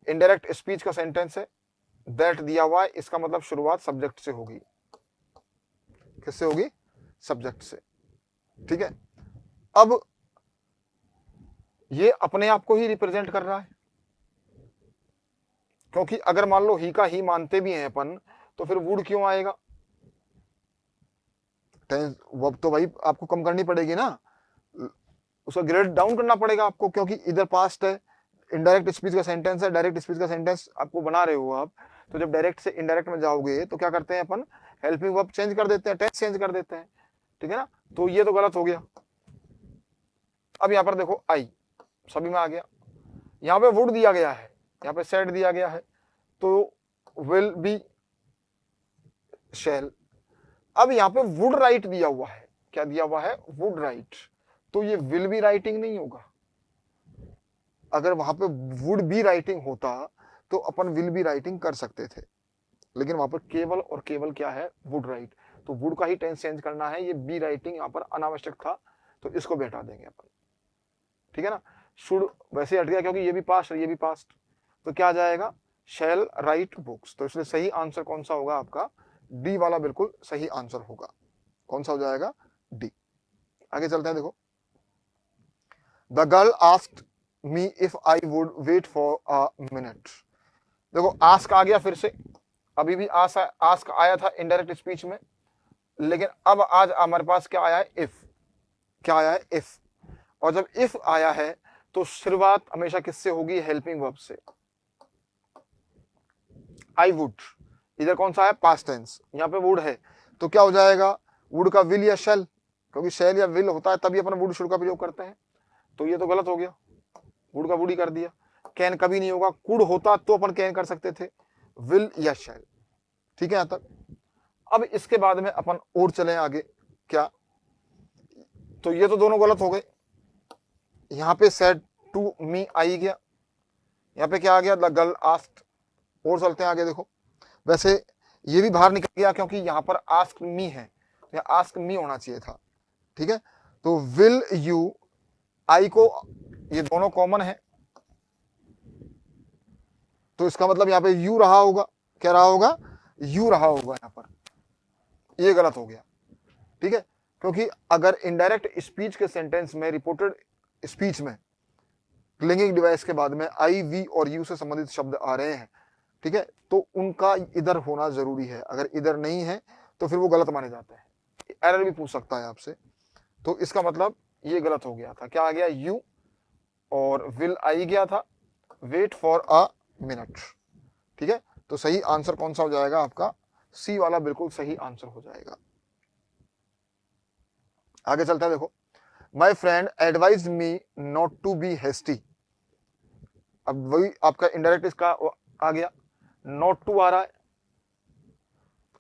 indirect speech का सेंटेंस है, दैट दिया हुआ है, इसका मतलब शुरुआत सब्जेक्ट से होगी। किससे होगी? सब्जेक्ट से। ठीक है, अब ये अपने आप को ही रिप्रेजेंट कर रहा है, क्योंकि अगर मान लो ही का ही मानते भी हैं अपन, तो फिर वुड क्यों आएगा? टेंस वर्ब तो भाई आपको कम करनी पड़ेगी ना, उसका ग्रेड डाउन करना पड़ेगा आपको, क्योंकि इधर पास्ट है, इनडायरेक्ट स्पीच का सेंटेंस है, डायरेक्ट स्पीच का सेंटेंस आपको बना रहे हो आप। तो जब डायरेक्ट से इनडायरेक्ट में जाओगे तो क्या करते हैं अपन? हेल्पिंग वर्ब चेंज कर देते हैं, टेंस चेंज कर देते हैं। ठीक है ना, तो ये तो गलत हो गया। अब यहाँ पर देखो आई सभी में आ गया, यहाँ पे वुड दिया गया है, यहाँ पे सेड दिया गया है, तो विल बी शैल। अब यहाँ पे वुड राइट दिया हुआ है, क्या दिया हुआ है? वुड राइट, तो ये विल बी राइटिंग नहीं होगा। अगर वहां पे वुड बी राइटिंग होता तो अपन विल बी राइटिंग कर सकते थे, लेकिन वहां पर केवल और केवल क्या है? Would write. तो वुड का ही टेंस चेंज करना है, ये बी राइटिंग यहाँ पर अनावश्यक था, तो इसको भी हटा देंगे अपन। ठीक है ना, शुड वैसे हट गया क्योंकि ये भी पास्ट है, ये भी पास्ट, तो क्या आ जाएगा? Shall write books. तो इसलिए सही आंसर कौन सा होगा आपका? डी वाला बिल्कुल सही आंसर होगा। कौन सा हो जाएगा? डी। आगे चलते हैं, देखो। The girl asked me if I would wait for a minute. देखो आस्क आ गया फिर से, अभी भी आस्क आया था इनडायरेक्ट स्पीच में, लेकिन अब आज हमारे पास क्या आया है? इफ। क्या आया है? इफ। और जब इफ आया है तो शुरुआत हमेशा किससे होगी? हेल्पिंग वर्ब से। आई वुड, इधर कौन सा है? पास्ट टेंस, यहाँ पे वुड है, तो क्या हो जाएगा? वुड का विल या शेल, क्योंकि शेल या विल होता है तभी अपन वुड शुड का प्रयोग करते हैं, तो ये तो गलत हो गया, वुड का वुड ही कर दिया। कैन कभी नहीं होगा, कुड होता तो अपन कैन कर सकते थे, विल या शेल। ठीक है, यहां तक। अब इसके बाद में अपन और चले आगे, क्या? तो ये तो दोनों गलत हो गए। यहाँ पे सेड टू मी आई गया, यहाँ पे क्या आ गया? The girl asked. और चलते हैं आगे, देखो। वैसे ये भी बाहर निकल गया क्योंकि यहाँ पर आस्क मी है, या आस्क मी होना चाहिए था। ठीक है, तो विल यू, आई को, ये दोनों कॉमन है, तो इसका मतलब यहाँ पे यू रहा होगा। क्या रहा होगा? यू रहा होगा यहाँ पर, ये गलत हो गया। ठीक है, क्योंकि अगर इनडायरेक्ट स्पीच के सेंटेंस में, रिपोर्टेड स्पीच में लिंगिंग डिवाइस के बाद में आई, वी और यू से संबंधित शब्द आ रहे हैं, ठीक है, तो उनका इधर होना जरूरी है। अगर इधर नहीं है तो फिर वो गलत माने जाते हैं। एरर भी पूछ सकता है आपसे, तो इसका मतलब ये गलत हो गया था। क्या आ गया? यू, और विल आई गया था, वेट फॉर अ मिनट। ठीक है, तो सही आंसर कौन सा हो जाएगा आपका? सी वाला बिल्कुल सही आंसर हो जाएगा। आगे चलता है, देखो। My friend advise me not to be hasty. अब वही आपका इनडायरेक्ट इसका आ गया, नॉट टू आ रहा है,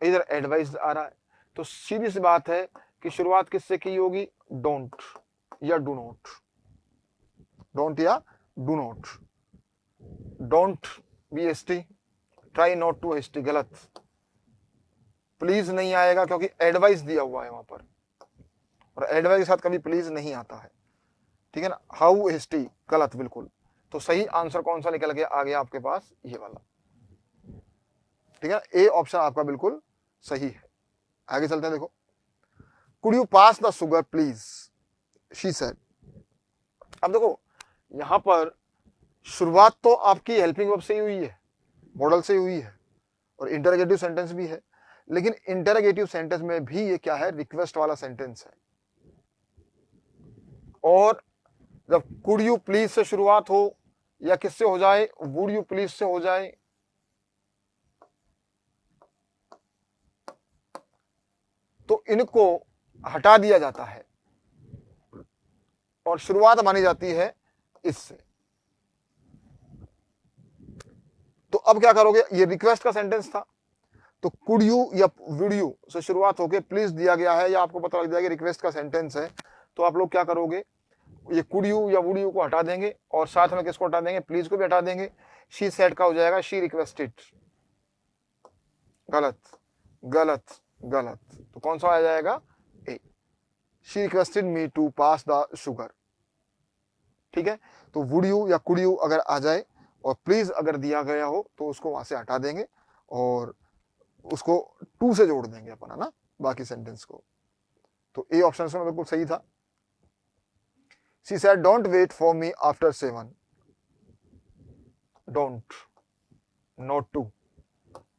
इधर एडवाइस आ रहा है, तो सीधी सी बात है कि शुरुआत किससे की होगी? डोंट या डू नॉट। डोंट या do not. Don't be hasty, try not to hasty, गलत। प्लीज नहीं आएगा क्योंकि एडवाइस दिया हुआ है वहां पर, और एडवाइस के साथ कभी प्लीज नहीं आता है। ठीक है ना, हाउ हेस्टी, गलत बिल्कुल। तो सही आंसर कौन सा निकल गया? आ गया आपके पास ये वाला। ठीक है, ए ऑप्शन आपका बिल्कुल सही है। आगे चलते हैं, देखो। Could you pass the sugar please, she said. अब देखो यहां पर शुरुआत तो आपकी हेल्पिंग वर्ब से ही हुई है, मॉडल से ही हुई है, और इंटरोगेटिव सेंटेंस भी है, लेकिन इंटरोगेटिव सेंटेंस में भी ये क्या है? रिक्वेस्ट वाला सेंटेंस है। और जब कुड यू प्लीज से शुरुआत हो या किससे हो जाए? वुड यू प्लीज से हो जाए, तो इनको हटा दिया जाता है और शुरुआत मानी जाती है इससे। तो अब क्या करोगे? ये रिक्वेस्ट का सेंटेंस था, तो कुड यू या वुड यू से शुरुआत होके प्लीज दिया गया है, या आपको पता लग जाएगा रिक्वेस्ट का सेंटेंस है, तो आप लोग क्या करोगे? ये कुड यू या वुड यू को हटा देंगे और साथ में किसको हटा देंगे, प्लीज को भी हटा देंगे। शी सेड का हो जाएगा शी रिक्वेस्टेड। गलत गलत गलत, तो कौन सा आ जाएगा, A. She requested me to pass the sugar. ठीक है, तो वुड यू या कुड यू अगर आ जाए और प्लीज अगर दिया गया हो तो उसको वहां से हटा देंगे और उसको टू से जोड़ देंगे अपन, है ना, बाकी सेंटेंस को। तो ए ऑप्शन में बिल्कुल सही था। She said don't wait for me after 7। Don't, not to,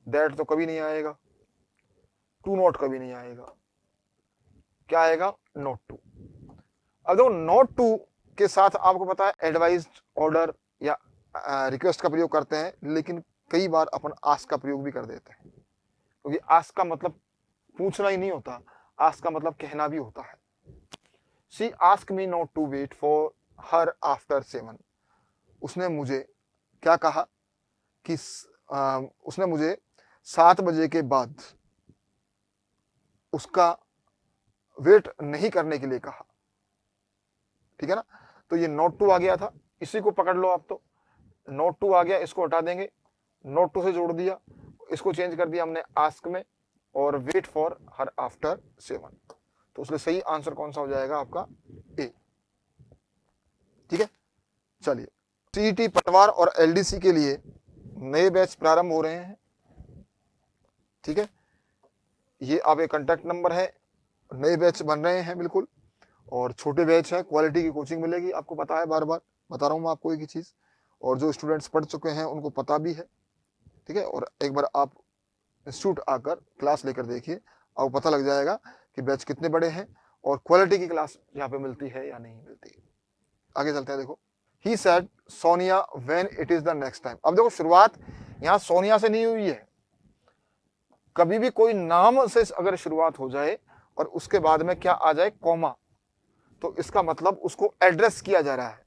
that तो कभी नहीं आएगा, टू नॉट कभी नहीं आएगा, क्या आएगा, नॉट टू। अब देखो नॉट टू के साथ आपको पता है एडवाइज्ड, ऑर्डर या रिक्वेस्ट का प्रयोग करते हैं, लेकिन कई बार अपन आस्क का प्रयोग भी कर देते हैं, क्योंकि आस्क का मतलब पूछना ही नहीं होता, आस्क का मतलब कहना भी होता है। She ask me not to wait for her after 7। उसने मुझे क्या कहा कि उसने मुझे 7 बजे के बाद उसका वेट नहीं करने के लिए कहा। ठीक है ना, तो ये नॉट टू आ गया था, इसी को पकड़ लो आप। तो नॉट टू आ गया, इसको हटा देंगे, नॉट टू से जोड़ दिया, इसको चेंज कर दिया हमने आस्क में, और वेट फॉर हर आफ्टर 7। तो उसमें सही आंसर कौन सा हो जाएगा आपका, ए। ठीक है, चलिए सीईटी पटवार और एलडीसी के लिए नए बैच प्रारंभ हो रहे हैं। ठीक है, ये आपके कांटेक्ट नंबर है, नए बैच बन रहे हैं बिल्कुल, और छोटे बैच है, क्वालिटी की कोचिंग मिलेगी, आपको पता है, बार बार बता रहा हूँ मैं आपको एक ही चीज, और जो स्टूडेंट्स पढ़ चुके हैं उनको पता भी है। ठीक है, और एक बार आप इंस्टीट्यूट आकर क्लास लेकर देखिए, आपको पता लग जाएगा कि बैच कितने बड़े हैं और क्वालिटी की क्लास यहाँ पे मिलती है या नहीं मिलती। आगे चलते हैं, देखो he said Sonia when it is the next time. अब देखो शुरुआत यहाँ सोनिया से नहीं हुई है, कभी भी कोई नाम से अगर शुरुआत हो जाए और उसके बाद में क्या आ जाए, कॉमा, तो इसका मतलब उसको एड्रेस किया जा रहा है,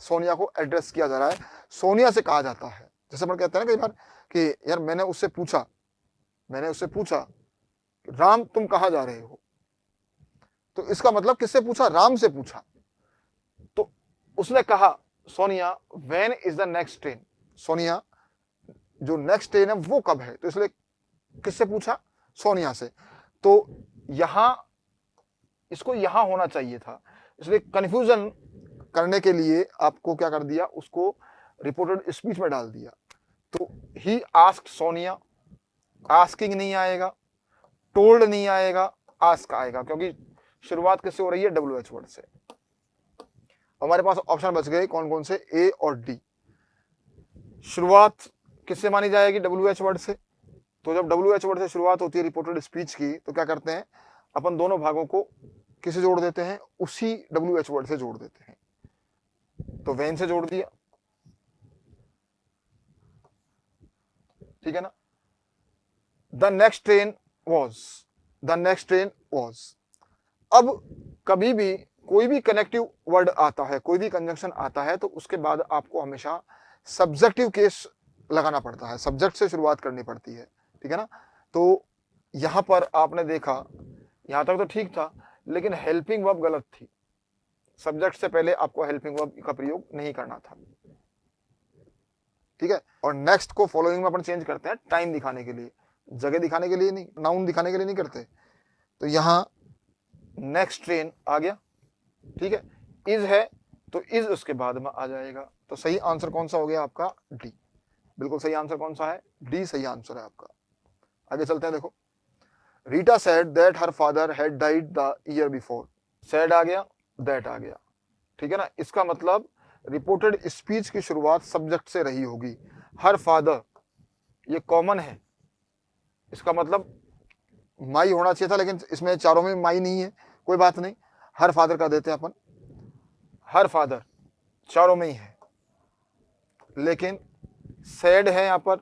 सोनिया को एड्रेस किया जा रहा है, सोनिया से कहा जाता है। जैसे अपन कहते हैं ना कई बार कि यार मैंने उससे पूछा राम तुम कहां जा रहे हो, तो इसका मतलब किससे पूछा, राम से पूछा। तो उसने कहा Sonia when is the next train, Sonia जो नेक्स्ट ट्रेन है वो कब है, तो इसलिए किससे पूछा, सोनिया से। तो यहां इसको यहां होना चाहिए था, इसलिए कंफ्यूजन करने के लिए आपको क्या कर दिया, उसको रिपोर्टेड स्पीच में डाल दिया। तो ही आस्क्ड सोनिया, आस्किंग नहीं आएगा, टोल्ड नहीं आएगा, आस्क आएगा, क्योंकि शुरुआत किससे हो रही है, WH वर्ड से। हमारे पास ऑप्शन बच गए कौन कौन से, ए और डी। शुरुआत किससे मानी जाएगी, WH वर्ड से। तो जब WH वर्ड से शुरुआत होती है रिपोर्टेड स्पीच की, तो क्या करते हैं अपन, दोनों भागों को किसे जोड़ देते हैं, उसी WH वर्ड से जोड़ देते हैं। तो वेन से जोड़ दिया, ठीक है ना। The next train was. अब कभी भी कोई भी कनेक्टिव वर्ड आता है, कोई भी कंजंक्शन आता है, तो उसके बाद आपको हमेशा सब्जेक्टिव केस लगाना पड़ता है, सब्जेक्ट से शुरुआत करनी पड़ती है। ठीक है ना, तो यहां पर आपने देखा, यहां तक तो ठीक था, लेकिन हेल्पिंग वर्ब गलत थी, सब्जेक्ट से पहले आपको हेल्पिंग वर्ब का प्रयोग नहीं करना था। ठीक है, और नेक्स्ट को फॉलोइंग में अपन चेंज करते हैं टाइम दिखाने के लिए, जगह दिखाने के लिए नहीं, नाउन दिखाने के लिए नहीं करते। तो यहां नेक्स्ट ट्रेन आ गया, ठीक है, इज है तो इज उसके बाद में आ जाएगा। तो सही आंसर कौन सा हो गया आपका, डी। बिल्कुल सही आंसर कौन सा है, डी सही आंसर है आपका। आगे चलते हैं, देखो Rita said that her father had died the year before. Said आ गया, दैट आ गया, ठीक है ना। इसका मतलब रिपोर्टेड स्पीच की शुरुआत सब्जेक्ट से रही होगी। हर फादर ये कॉमन है, इसका मतलब माई होना चाहिए था, लेकिन इसमें चारों में माई नहीं है, कोई बात नहीं, हर फादर का देते हैं अपन, हर फादर चारों में ही है, लेकिन सेड है यहां पर,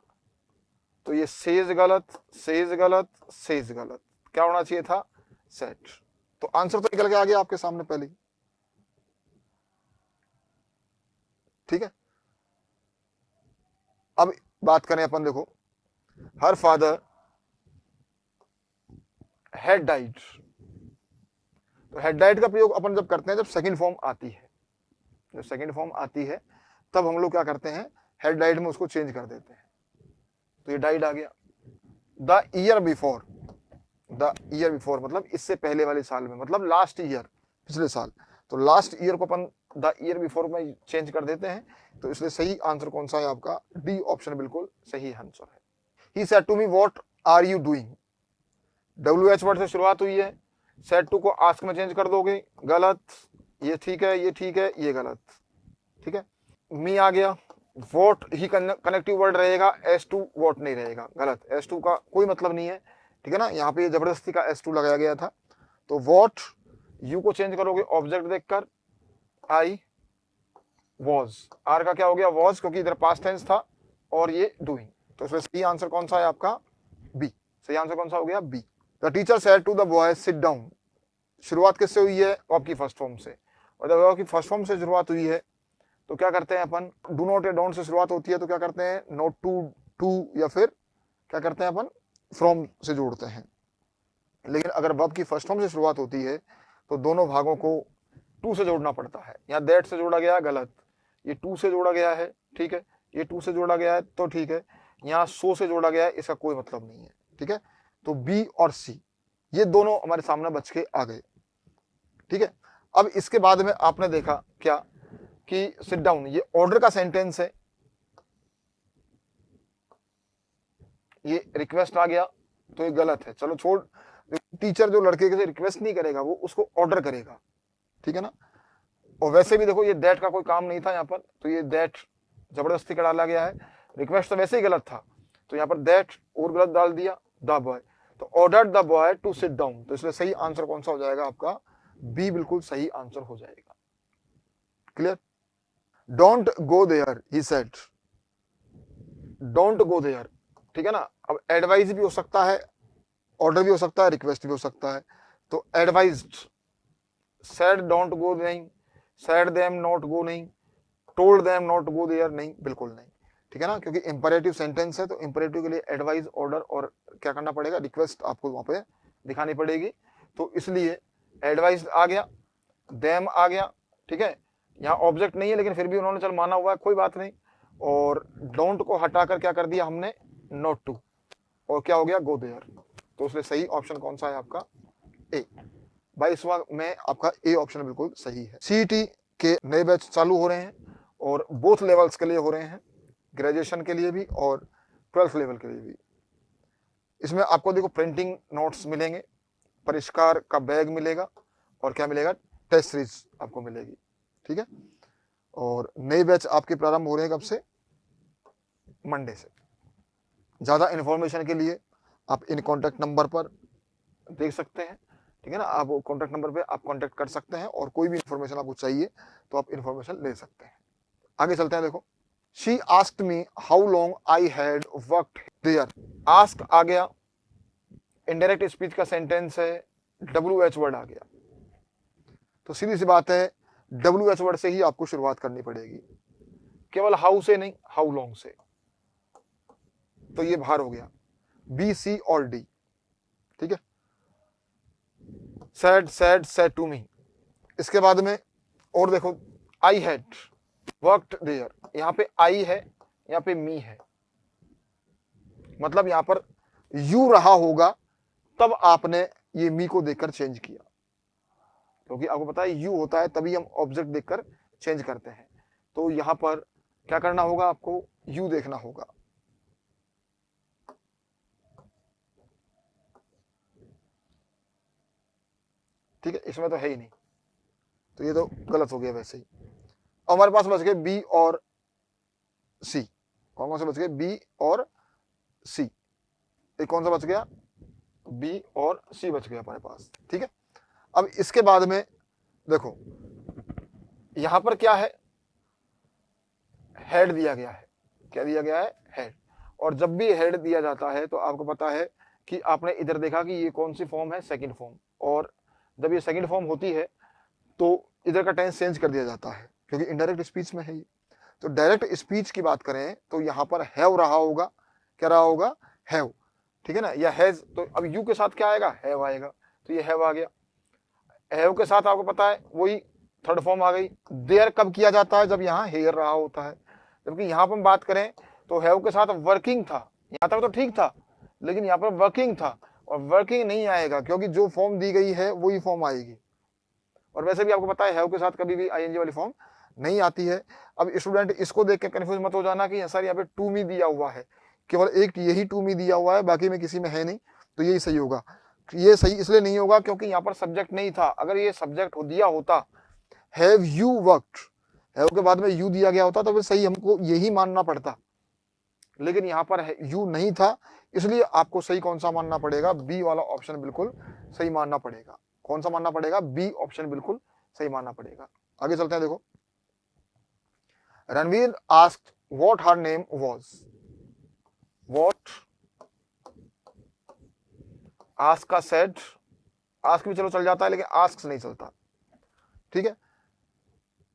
तो ये सेज गलत, सेज गलत, सेज गलत, क्या होना चाहिए था, सेट। तो आंसर तो निकल के आ गया आपके सामने पहले ही। ठीक है, अब बात करें अपन, देखो हर फादर हैड डाइड, तो हैड डाइड का प्रयोग अपन जब करते हैं जब सेकंड फॉर्म आती है, जब सेकंड फॉर्म आती है तब हम लोग क्या करते हैं, हैड डाइड में उसको चेंज कर देते हैं। तो ये डाइड आ गया। The year before, the year before मतलब इससे पहले वाले साल में, मतलब लास्ट ईयर, पिछले साल। तो लास्ट ईयर को अपन द ईयर बिफोर में चेंज कर देते हैं। तो इसलिए सही आंसर कौन सा है आपका, डी ऑप्शन बिल्कुल सही आंसर है। He said to me what are you doing, WH word से शुरुआत हुई है, सेड टू को आस्क में चेंज कर दोगे, गलत। ये ठीक है, ये ठीक है, ये गलत, ठीक है। मी आ गया, वोट ही कनेक्टिव वर्ड रहेगा, एस टू वोट नहीं रहेगा, गलत। एस टू का कोई मतलब नहीं है, ठीक है ना। यहाँ पे जबरदस्ती का एस टू लगाया गया था। तो वोट, यू को चेंज करोगे ऑब्जेक्ट देखकर, आई वॉज, आर का क्या हो गया वॉज, क्योंकि इधर पास्ट टेंस था और ये डूइंग। तो इसमें सही आंसर कौन सा है आपका, बी। सही आंसर कौन सा हो गया, B. The teacher said to the boy sit down, शुरुआत किससे हुई है, आपकी फर्स्ट फॉर्म से। और जब आपकी फर्स्ट फॉर्म से शुरुआत हुई है तो क्या करते हैं अपन, डू नॉट या डोंट से शुरुआत होती है तो क्या करते हैं, नोट टू, टू, या फिर क्या करते हैं अपन, फ्रॉम से जोड़ते हैं। लेकिन अगर वर्ब की फर्स्ट फॉर्म से शुरुआत होती है तो दोनों भागों को टू से जोड़ना पड़ता है। यहाँ दैट से जोड़ा गया, गलत। ये टू से जोड़ा गया है, ठीक है। ये टू से जोड़ा गया है तो ठीक है। यहाँ सो से जोड़ा गया है, इसका कोई मतलब नहीं है, ठीक है। तो बी और सी ये दोनों हमारे सामने बच के आ गए, ठीक है। अब इसके बाद में आपने देखा क्या कि सिट डाउन ये ऑर्डर का सेंटेंस है, ये रिक्वेस्ट आ गया तो ये गलत है। चलो छोड़, टीचर जो लड़के से रिक्वेस्ट नहीं करेगा वो उसको ऑर्डर करेगा, ठीक है ना। और वैसे भी देखो ये दैट का कोई काम नहीं था यहाँ पर, तो ये दैट जबरदस्ती का डाला गया है। रिक्वेस्ट तो वैसे ही गलत था, तो यहाँ पर दैट और गलत डाल दिया, द बॉय। तो order the boy to sit down, तो इसलिए सही आंसर कौन सा हो जाएगा आपका, बी बिल्कुल सही आंसर हो जाएगा। Clear. Don't go there he said, don't go there, ठीक है ना। अब एडवाइज भी हो सकता है, ऑर्डर भी हो सकता है, रिक्वेस्ट भी हो सकता है। तो एडवाइज्ड, सेड डोंट गो नहीं, सेड देम नॉट गो नहीं, told them not go there नहीं, बिल्कुल नहीं, ठीक है ना। क्योंकि इंपरेटिव सेंटेंस है तो इंपरेटिव के लिए एडवाइज, ऑर्डर और क्या करना पड़ेगा, रिक्वेस्ट आपको वहां पे दिखानी पड़ेगी। तो इसलिए एडवाइज आ गया, देम आ गया, ठीक है। यहाँ ऑब्जेक्ट नहीं है लेकिन फिर भी उन्होंने चल माना हुआ है, कोई बात नहीं। और डोंट को हटाकर क्या कर दिया हमने, नॉट टू, और क्या हो गया, गो देयर। तो इसलिए सही ऑप्शन कौन सा है आपका, ए। 22वां में आपका ए ऑप्शन बिल्कुल सही है। सीईटी के नए बैच चालू हो रहे हैं और बोथ लेवल्स के लिए हो रहे हैं, ग्रेजुएशन के लिए भी और 12th लेवल के लिए भी। इसमें आपको देखो प्रिंटिंग नोट्स मिलेंगे, परिष्कार का बैग मिलेगा और क्या मिलेगा, टेस्ट सीरीज आपको मिलेगी, ठीक है। और नए बैच आपके प्रारंभ हो रहे हैं कब से, मंडे से। ज़्यादा इन्फॉर्मेशन के लिए आप इन कॉन्टैक्ट नंबर पर देख सकते हैं, ठीक है ना। आप कॉन्टैक्ट नंबर पे आप कॉन्टैक्ट कर सकते हैं और कोई भी इन्फॉर्मेशन आपको चाहिए तो आप इन्फॉर्मेशन ले सकते हैं। आगे चलते हैं। देखो, she asked me how long I had worked there. Ask आ गया, इनडायरेक्ट स्पीच का सेंटेंस है, WH वर्ड आ गया। तो सीधी सी बात है, WH वर्ड से ही आपको शुरुआत करनी पड़ेगी, केवल हाउ से नहीं, हाउ लॉन्ग से। तो ये बाहर हो गया, B, C और D, ठीक है। Said to me. इसके बाद में और देखो, आई हैड वर्कड देयर, यहाँ पे आई है, यहाँ पे मी है, मतलब यहाँ पर यू रहा होगा तब आपने ये मी को देखकर चेंज किया, क्योंकि आपको पता है यू होता है तभी हम ऑब्जेक्ट देखकर चेंज करते हैं। तो यहां पर क्या करना होगा, आपको यू देखना होगा, ठीक है। इसमें तो है ही नहीं, तो ये तो गलत हो गया वैसे ही। हमारे पास बच गए बी और सी। कौन कौन से बच गए, बी और सी। एक कौन सा बच गया, बी और सी बच गया हमारे पास, ठीक है। अब इसके बाद में देखो, यहां पर क्या है, हेड दिया गया है। क्या दिया गया है, हेड। और जब भी हेड दिया जाता है तो आपको पता है कि आपने इधर देखा कि ये कौन सी फॉर्म है, सेकंड फॉर्म। और जब ये सेकंड फॉर्म होती है तो इधर का टेंस चेंज कर दिया जाता है, क्योंकि इनडायरेक्ट स्पीच में है ये। तो डायरेक्ट स्पीच की बात करें तो यहाँ पर हैव रहा होगा, क्या रहा होगा, हैव, ठीक है ना, या हैज। तो अब यू के साथ क्या आएगा, हैव आएगा, तो ये हैव आ गया। हैव के साथ आपको पता है वही थर्ड फॉर्म आ गई। देयर कब किया जाता है, जब यहाँ हेयर रहा होता है। जबकि यहाँ पर हम बात करें तो हैव के साथ वर्किंग था, यहाँ तक तो ठीक था, लेकिन यहाँ पर वर्किंग था, और वर्किंग नहीं आएगा क्योंकि जो फॉर्म दी गई है वही फॉर्म आएगी। और वैसे भी आपको पता है हैव के साथ कभी भी आईएनजी वाली फॉर्म नहीं आती है। अब स्टूडेंट इसको देख के कंफ्यूज मत हो जाना कि सर यहाँ पे टू मी दिया हुआ है, केवल एक यही टू मी दिया हुआ है, बाकी में किसी में है नहीं, तो यही सही होगा। ये सही इसलिए नहीं होगा क्योंकि यहाँ पर सब्जेक्ट नहीं था। अगर ये सब्जेक्ट दिया होता हैव यू वर्कड, हैव के बाद में यू दिया गया होता तो फिर सही हमको यही मानना पड़ता, लेकिन यहाँ पर यू नहीं था, इसलिए आपको सही कौन सा मानना पड़ेगा, बी वाला ऑप्शन बिल्कुल सही मानना पड़ेगा। कौन सा मानना पड़ेगा, बी ऑप्शन बिल्कुल सही मानना पड़ेगा। आगे चलते हैं, देखो Ranveer asked what her name was. What ask का सेड, आस्क भी चलो चल जाता है लेकिन आस्क नहीं चलता, ठीक है।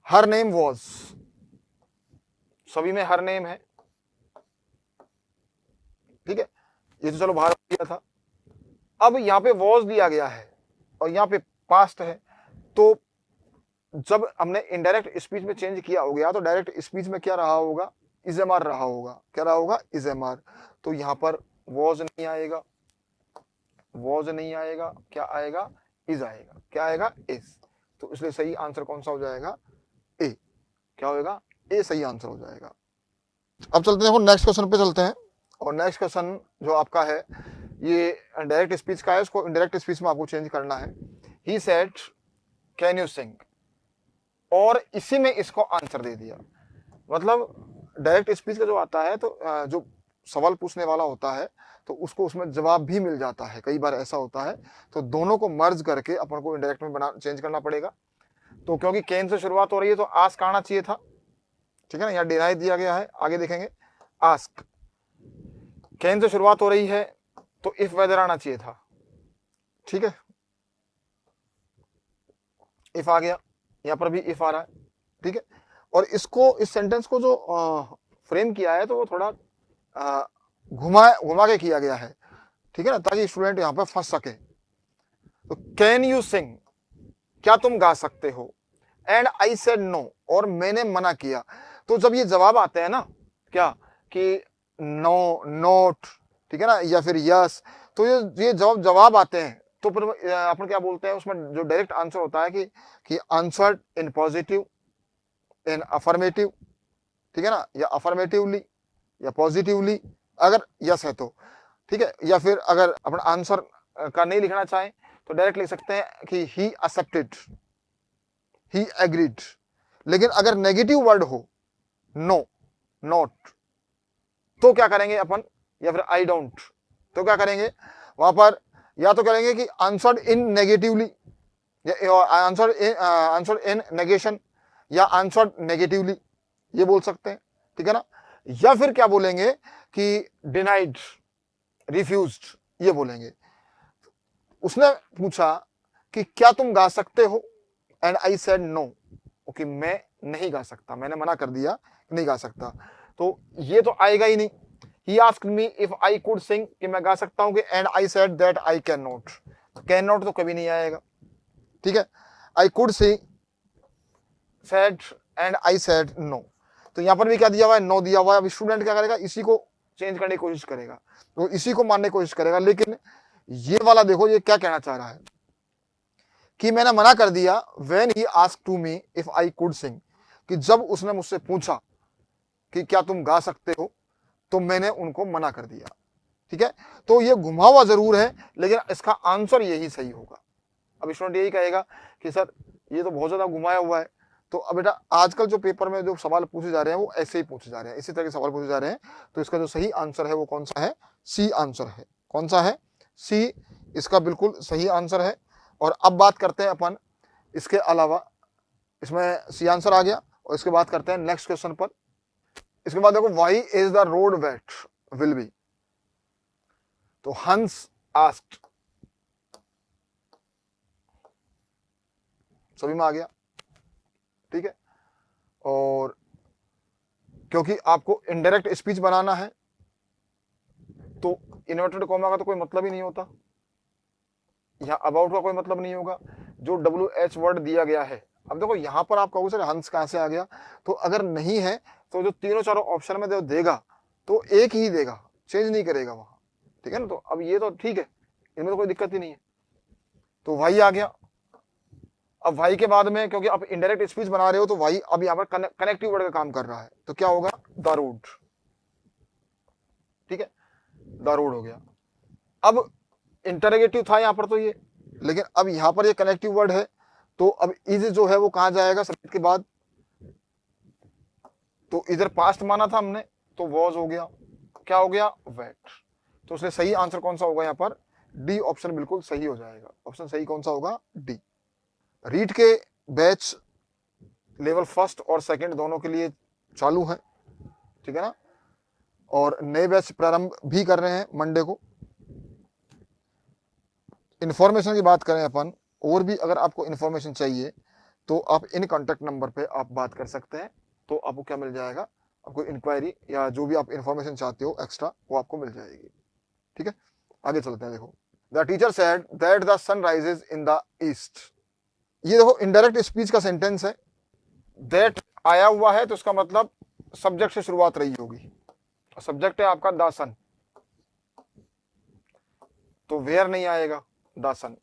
हर नेम वाज, सभी में हर नेम है, ठीक है, ये तो चलो बाहर दिया था। अब यहाँ पे वॉज दिया गया है और यहाँ पे पास्ट है, तो जब हमने इनडायरेक्ट स्पीच में चेंज किया हो गया तो डायरेक्ट स्पीच में क्या रहा होगा, इजेमार रहा होगा। क्या रहा होगा, इजेमार। तो यहाँ पर वॉज नहीं आएगा, वॉज नहीं आएगा, क्या आएगा, इज आएगा। क्या आएगा, इज। तो इसलिए सही आंसर कौन सा हो जाएगा, ए। क्या होगा, ए सही आंसर हो जाएगा। अब चलते हैं, देखो नेक्स्ट क्वेश्चन पे चलते हैं। और नेक्स्ट क्वेश्चन जो आपका है ये डायरेक्ट स्पीच का है, इसको इनडायरेक्ट स्पीच में आपको चेंज करना है। He said can you sing, और इसी में इसको आंसर दे दिया। मतलब डायरेक्ट स्पीच का जो आता है तो जो सवाल पूछने वाला होता है तो उसको उसमें जवाब भी मिल जाता है, कई बार ऐसा होता है। तो दोनों को मर्ज करके अपन को इनडायरेक्ट में चेंज करना पड़ेगा। तो क्योंकि कैन से शुरुआत हो रही है तो आस्क आना चाहिए था, ठीक है ना, यहाँ डिनाई दिया गया है, आगे देखेंगे आस्क। कैन से शुरुआत हो रही है तो इफ वेदर आना चाहिए था, ठीक है, इफ आ गया, यहाँ पर भी इफ आ रहा है, ठीक है। और इसको, इस सेंटेंस को जो फ्रेम किया है तो वो थोड़ा घुमा के किया गया है, ठीक है ना, ताकि स्टूडेंट यहाँ पे फंस सके। तो कैन यू सिंग, क्या तुम गा सकते हो, एंड आई सेड नो, और मैंने मना किया। तो जब ये जवाब आते हैं ना, क्या कि नो, नोट, ठीक है ना, या फिर यस, तो ये जवाब आते हैं तो फिर अपन क्या बोलते हैं, उसमें जो डायरेक्ट आंसर होता है कि answer in positive, in affirmative, ठीक है ना, या अफर्मेटिवली या पॉजिटिवली, अगर यस है तो, ठीक है। या फिर अगर अपन आंसर का नहीं लिखना चाहें तो डायरेक्ट लिख सकते हैं कि ही एक्सेप्टेड, ही एग्रीड। लेकिन अगर नेगेटिव वर्ड हो, नो, नॉट, तो क्या करेंगे अपन, या फिर आई डोंट, तो क्या करेंगे वहां पर, या तो करेंगे कि आंसर्ड इन नेगेटिवली, या आंसर इन नेगेशन, या आंसर्ड नेगेटिवली, ये बोल सकते हैं, ठीक है ना। या फिर क्या बोलेंगे कि डिनाइड, रिफ्यूज्ड, ये बोलेंगे। उसने पूछा कि क्या तुम गा सकते हो, and I said no, okay, मैं नहीं गा सकता, मैंने मना कर दिया, नहीं गा सकता। तो ये तो आएगा ही नहीं। He asked me if I could sing, कि मैं गा सकता हूँ, कि and I said that I cannot, cannot तो कभी नहीं आएगा, ठीक है। I could sing, said and I said no, तो यहाँ पर भी क्या दिया हुआ है, नो दिया हुआ है। अब स्टूडेंट क्या करेगा, इसी को चेंज करने की कोशिश करेगा, तो इसी को मानने की कोशिश करेगा। लेकिन ये वाला देखो, ये क्या कहना चाह रहा है कि मैंने मना कर दिया, when he asked to me if I could sing, कि जब उसने मुझसे पूछा कि क्या तुम गा सकते हो तो मैंने उनको मना कर दिया, ठीक है। तो ये घुमा हुआ जरूर है लेकिन इसका आंसर यही सही होगा। अब स्टूडेंट यही कहेगा कि सर ये तो बहुत ज्यादा घुमाया हुआ है। तो अब बेटा आजकल जो पेपर में जो सवाल पूछे जा रहे हैं वो ऐसे ही पूछे जा रहे हैं, इसी तरह के सवाल पूछे जा रहे हैं। तो इसका जो सही आंसर है वो कौन सा है, सी आंसर है। कौन सा है, सी, इसका बिल्कुल सही आंसर है। और अब बात करते हैं अपन इसके अलावा, इसमें सी आंसर आ गया, और इसके बाद करते हैं नेक्स्ट क्वेश्चन पर। इसके बाद देखो, why is the road weight will be, तो हंस आस्क्ड, सभी में आ गया, ठीक है। और क्योंकि आपको इनडायरेक्ट स्पीच बनाना है तो इन्वर्टेड कॉमा का तो कोई मतलब ही नहीं होता, यहां अबाउट का कोई मतलब नहीं होगा। जो WH वर्ड दिया गया है। अब देखो यहाँ पर आप कहोगे सर हंस कहाँ से आ गया, तो अगर नहीं है तो जो तीनों चारों ऑप्शन में जो देगा तो एक ही देगा, चेंज नहीं करेगा वहां, ठीक है ना। तो अब ये तो ठीक है, इनमें तो कोई दिक्कत ही नहीं है, तो वाई आ गया। अब वाई के बाद में क्योंकि आप इनडायरेक्ट स्पीच बना रहे हो तो वाई अब यहाँ पर कनेक्टिव वर्ड का काम कर रहा है, तो क्या होगा, द रोड, ठीक है, द रोड हो गया। अब इंटरोगेटिव था यहाँ पर तो ये, लेकिन अब यहाँ पर ये कनेक्टिव वर्ड है, तो अब इज जो है वो कहाँ जाएगा सब्जेक्ट के बाद, तो इधर पास्ट माना था हमने तो वॉज हो गया, क्या हो गया, वेट। तो उसने सही आंसर कौन सा होगा यहाँ पर, डी ऑप्शन बिल्कुल सही हो जाएगा। ऑप्शन सही कौन सा होगा, डी। रीड के बैच लेवल फर्स्ट और सेकंड दोनों के लिए चालू है, ठीक है ना, और नए बैच प्रारंभ भी कर रहे हैं मंडे को। इंफॉर्मेशन की बात करें अपन, और भी अगर आपको इंफॉर्मेशन चाहिए तो आप इन कॉन्टेक्ट नंबर पे आप बात कर सकते हैं, तो आपको क्या मिल जाएगा, आपको इंक्वायरी या जो भी आप इंफॉर्मेशन चाहते हो एक्स्ट्रा वो आपको मिल जाएगी, ठीक है। आगे चलते हैं। देखो, the teacher said that the sun rises in the east. ये देखो इनडायरेक्ट स्पीच का सेंटेंस है, दैट आया हुआ है तो इसका मतलब सब्जेक्ट से शुरुआत रही होगी, सब्जेक्ट है आपका द सन, तो वेयर नहीं आएगा, द सन,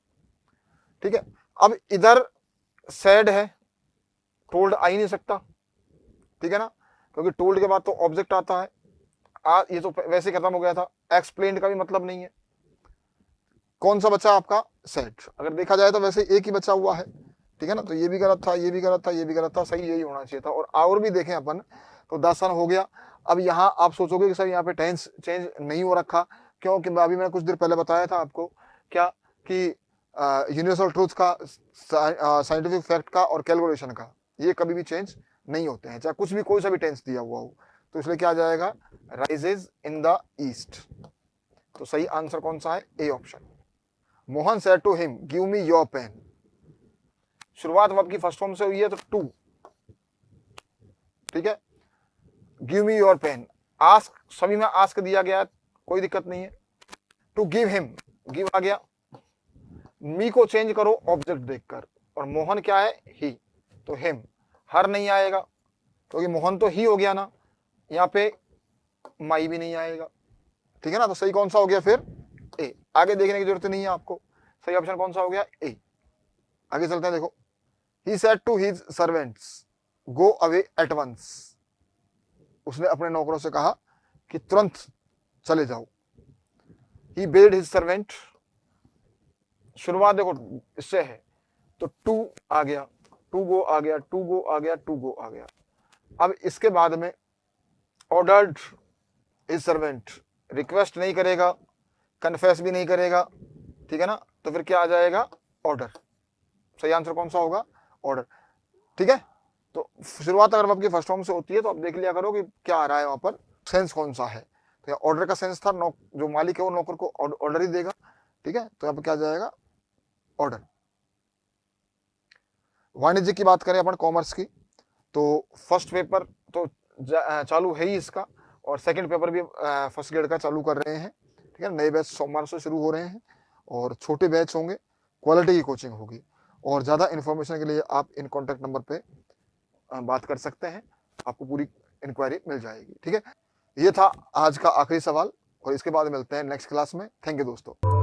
ठीक है। अब इधर सैड है, टोल्ड आ ही नहीं सकता, ठीक है ना, क्योंकि टोल्ड के बाद तो ऑब्जेक्ट आता है, ये तो वैसे खत्म हो गया था। एक्सप्लेन्ड का भी मतलब नहीं है, कौन सा बचा आपका, सैड। अगर देखा जाए तो वैसे एक ही बचा हुआ है, ठीक है ना, तो ये भी गलत था, ये भी गलत था, ये भी गलत था, सही यही होना चाहिए था। और भी देखें अपन तो द सन हो गया। अब यहाँ आप सोचोगे कि सर यहाँ पे टेंस चेंज नहीं हो रखा, क्यों, कि अभी मैंने कुछ देर पहले बताया था आपको क्या, कि यूनिवर्सल ट्रूथ का, साइंटिफिक फैक्ट का और कैलकुलेशन का, ये कभी भी चेंज नहीं होते हैं, चाहे कुछ भी कोई सा भी टेंस दिया हुआ हो। तो इसलिए क्या आ जाएगा, राइजेज इन द ईस्ट। तो सही आंसर कौन सा है, A option. Mohan said to him give me your pen. शुरुआत वर्ब की फर्स्ट फॉर्म से हुई है तो टू, ठीक है। Give me your pen, ask, सभी में आस्क दिया गया है, कोई दिक्कत नहीं है। टू गिव हिम, गिव आ गया। मी को चेंज करो ऑब्जेक्ट देखकर, और मोहन क्या है, ही, तो हिम। हर नहीं आएगा क्योंकि मोहन तो ही हो गया ना, यहाँ पे माई भी नहीं आएगा, ठीक है ना। तो सही कौन सा हो गया फिर, ए। आगे देखने की जरूरत नहीं है आपको, सही ऑप्शन कौन सा हो गया, ए। आगे चलते हैं। देखो, he said to his servants go away at once। उसने अपने नौकरों से कहा कि तुरंत चले जाओ। he bade his servant, शुरुआत देखो इससे है तो टू आ गया, टू गो आ गया, टू गो आ गया, टू गो आ गया। अब इसके बाद में ऑर्डर्ड his servant, रिक्वेस्ट नहीं करेगा, कन्फेस भी नहीं करेगा, ठीक है ना, तो फिर क्या आ जाएगा, ऑर्डर। सही आंसर कौन सा होगा, ऑर्डर, ठीक है। तो शुरुआत अगर आपकी फर्स्ट फॉर्म से होती है तो आप देख लिया करो कि क्या आ रहा है वहां पर, सेंस कौन सा है। तो ऑर्डर का सेंस था, जो मालिक है वो नौकर को ऑर्डर ही देगा, ठीक है। तो यहाँ पर क्या जाएगा, ऑर्डर। वाणिज्य की बात करें अपन, कॉमर्स की, तो फर्स्ट पेपर तो चालू है ही इसका, और सेकंड पेपर भी फर्स्ट ग्रेड का चालू कर रहे हैं, ठीक है। नए बैच सोमवार से शुरू हो रहे हैं, और छोटे बैच होंगे, क्वालिटी की कोचिंग होगी। और ज़्यादा इन्फॉर्मेशन के लिए आप इन कॉन्टैक्ट नंबर पे बात कर सकते हैं, आपको पूरी इंक्वायरी मिल जाएगी, ठीक है। ये था आज का आखिरी सवाल, और इसके बाद मिलते हैं नेक्स्ट क्लास में। थैंक यू दोस्तों।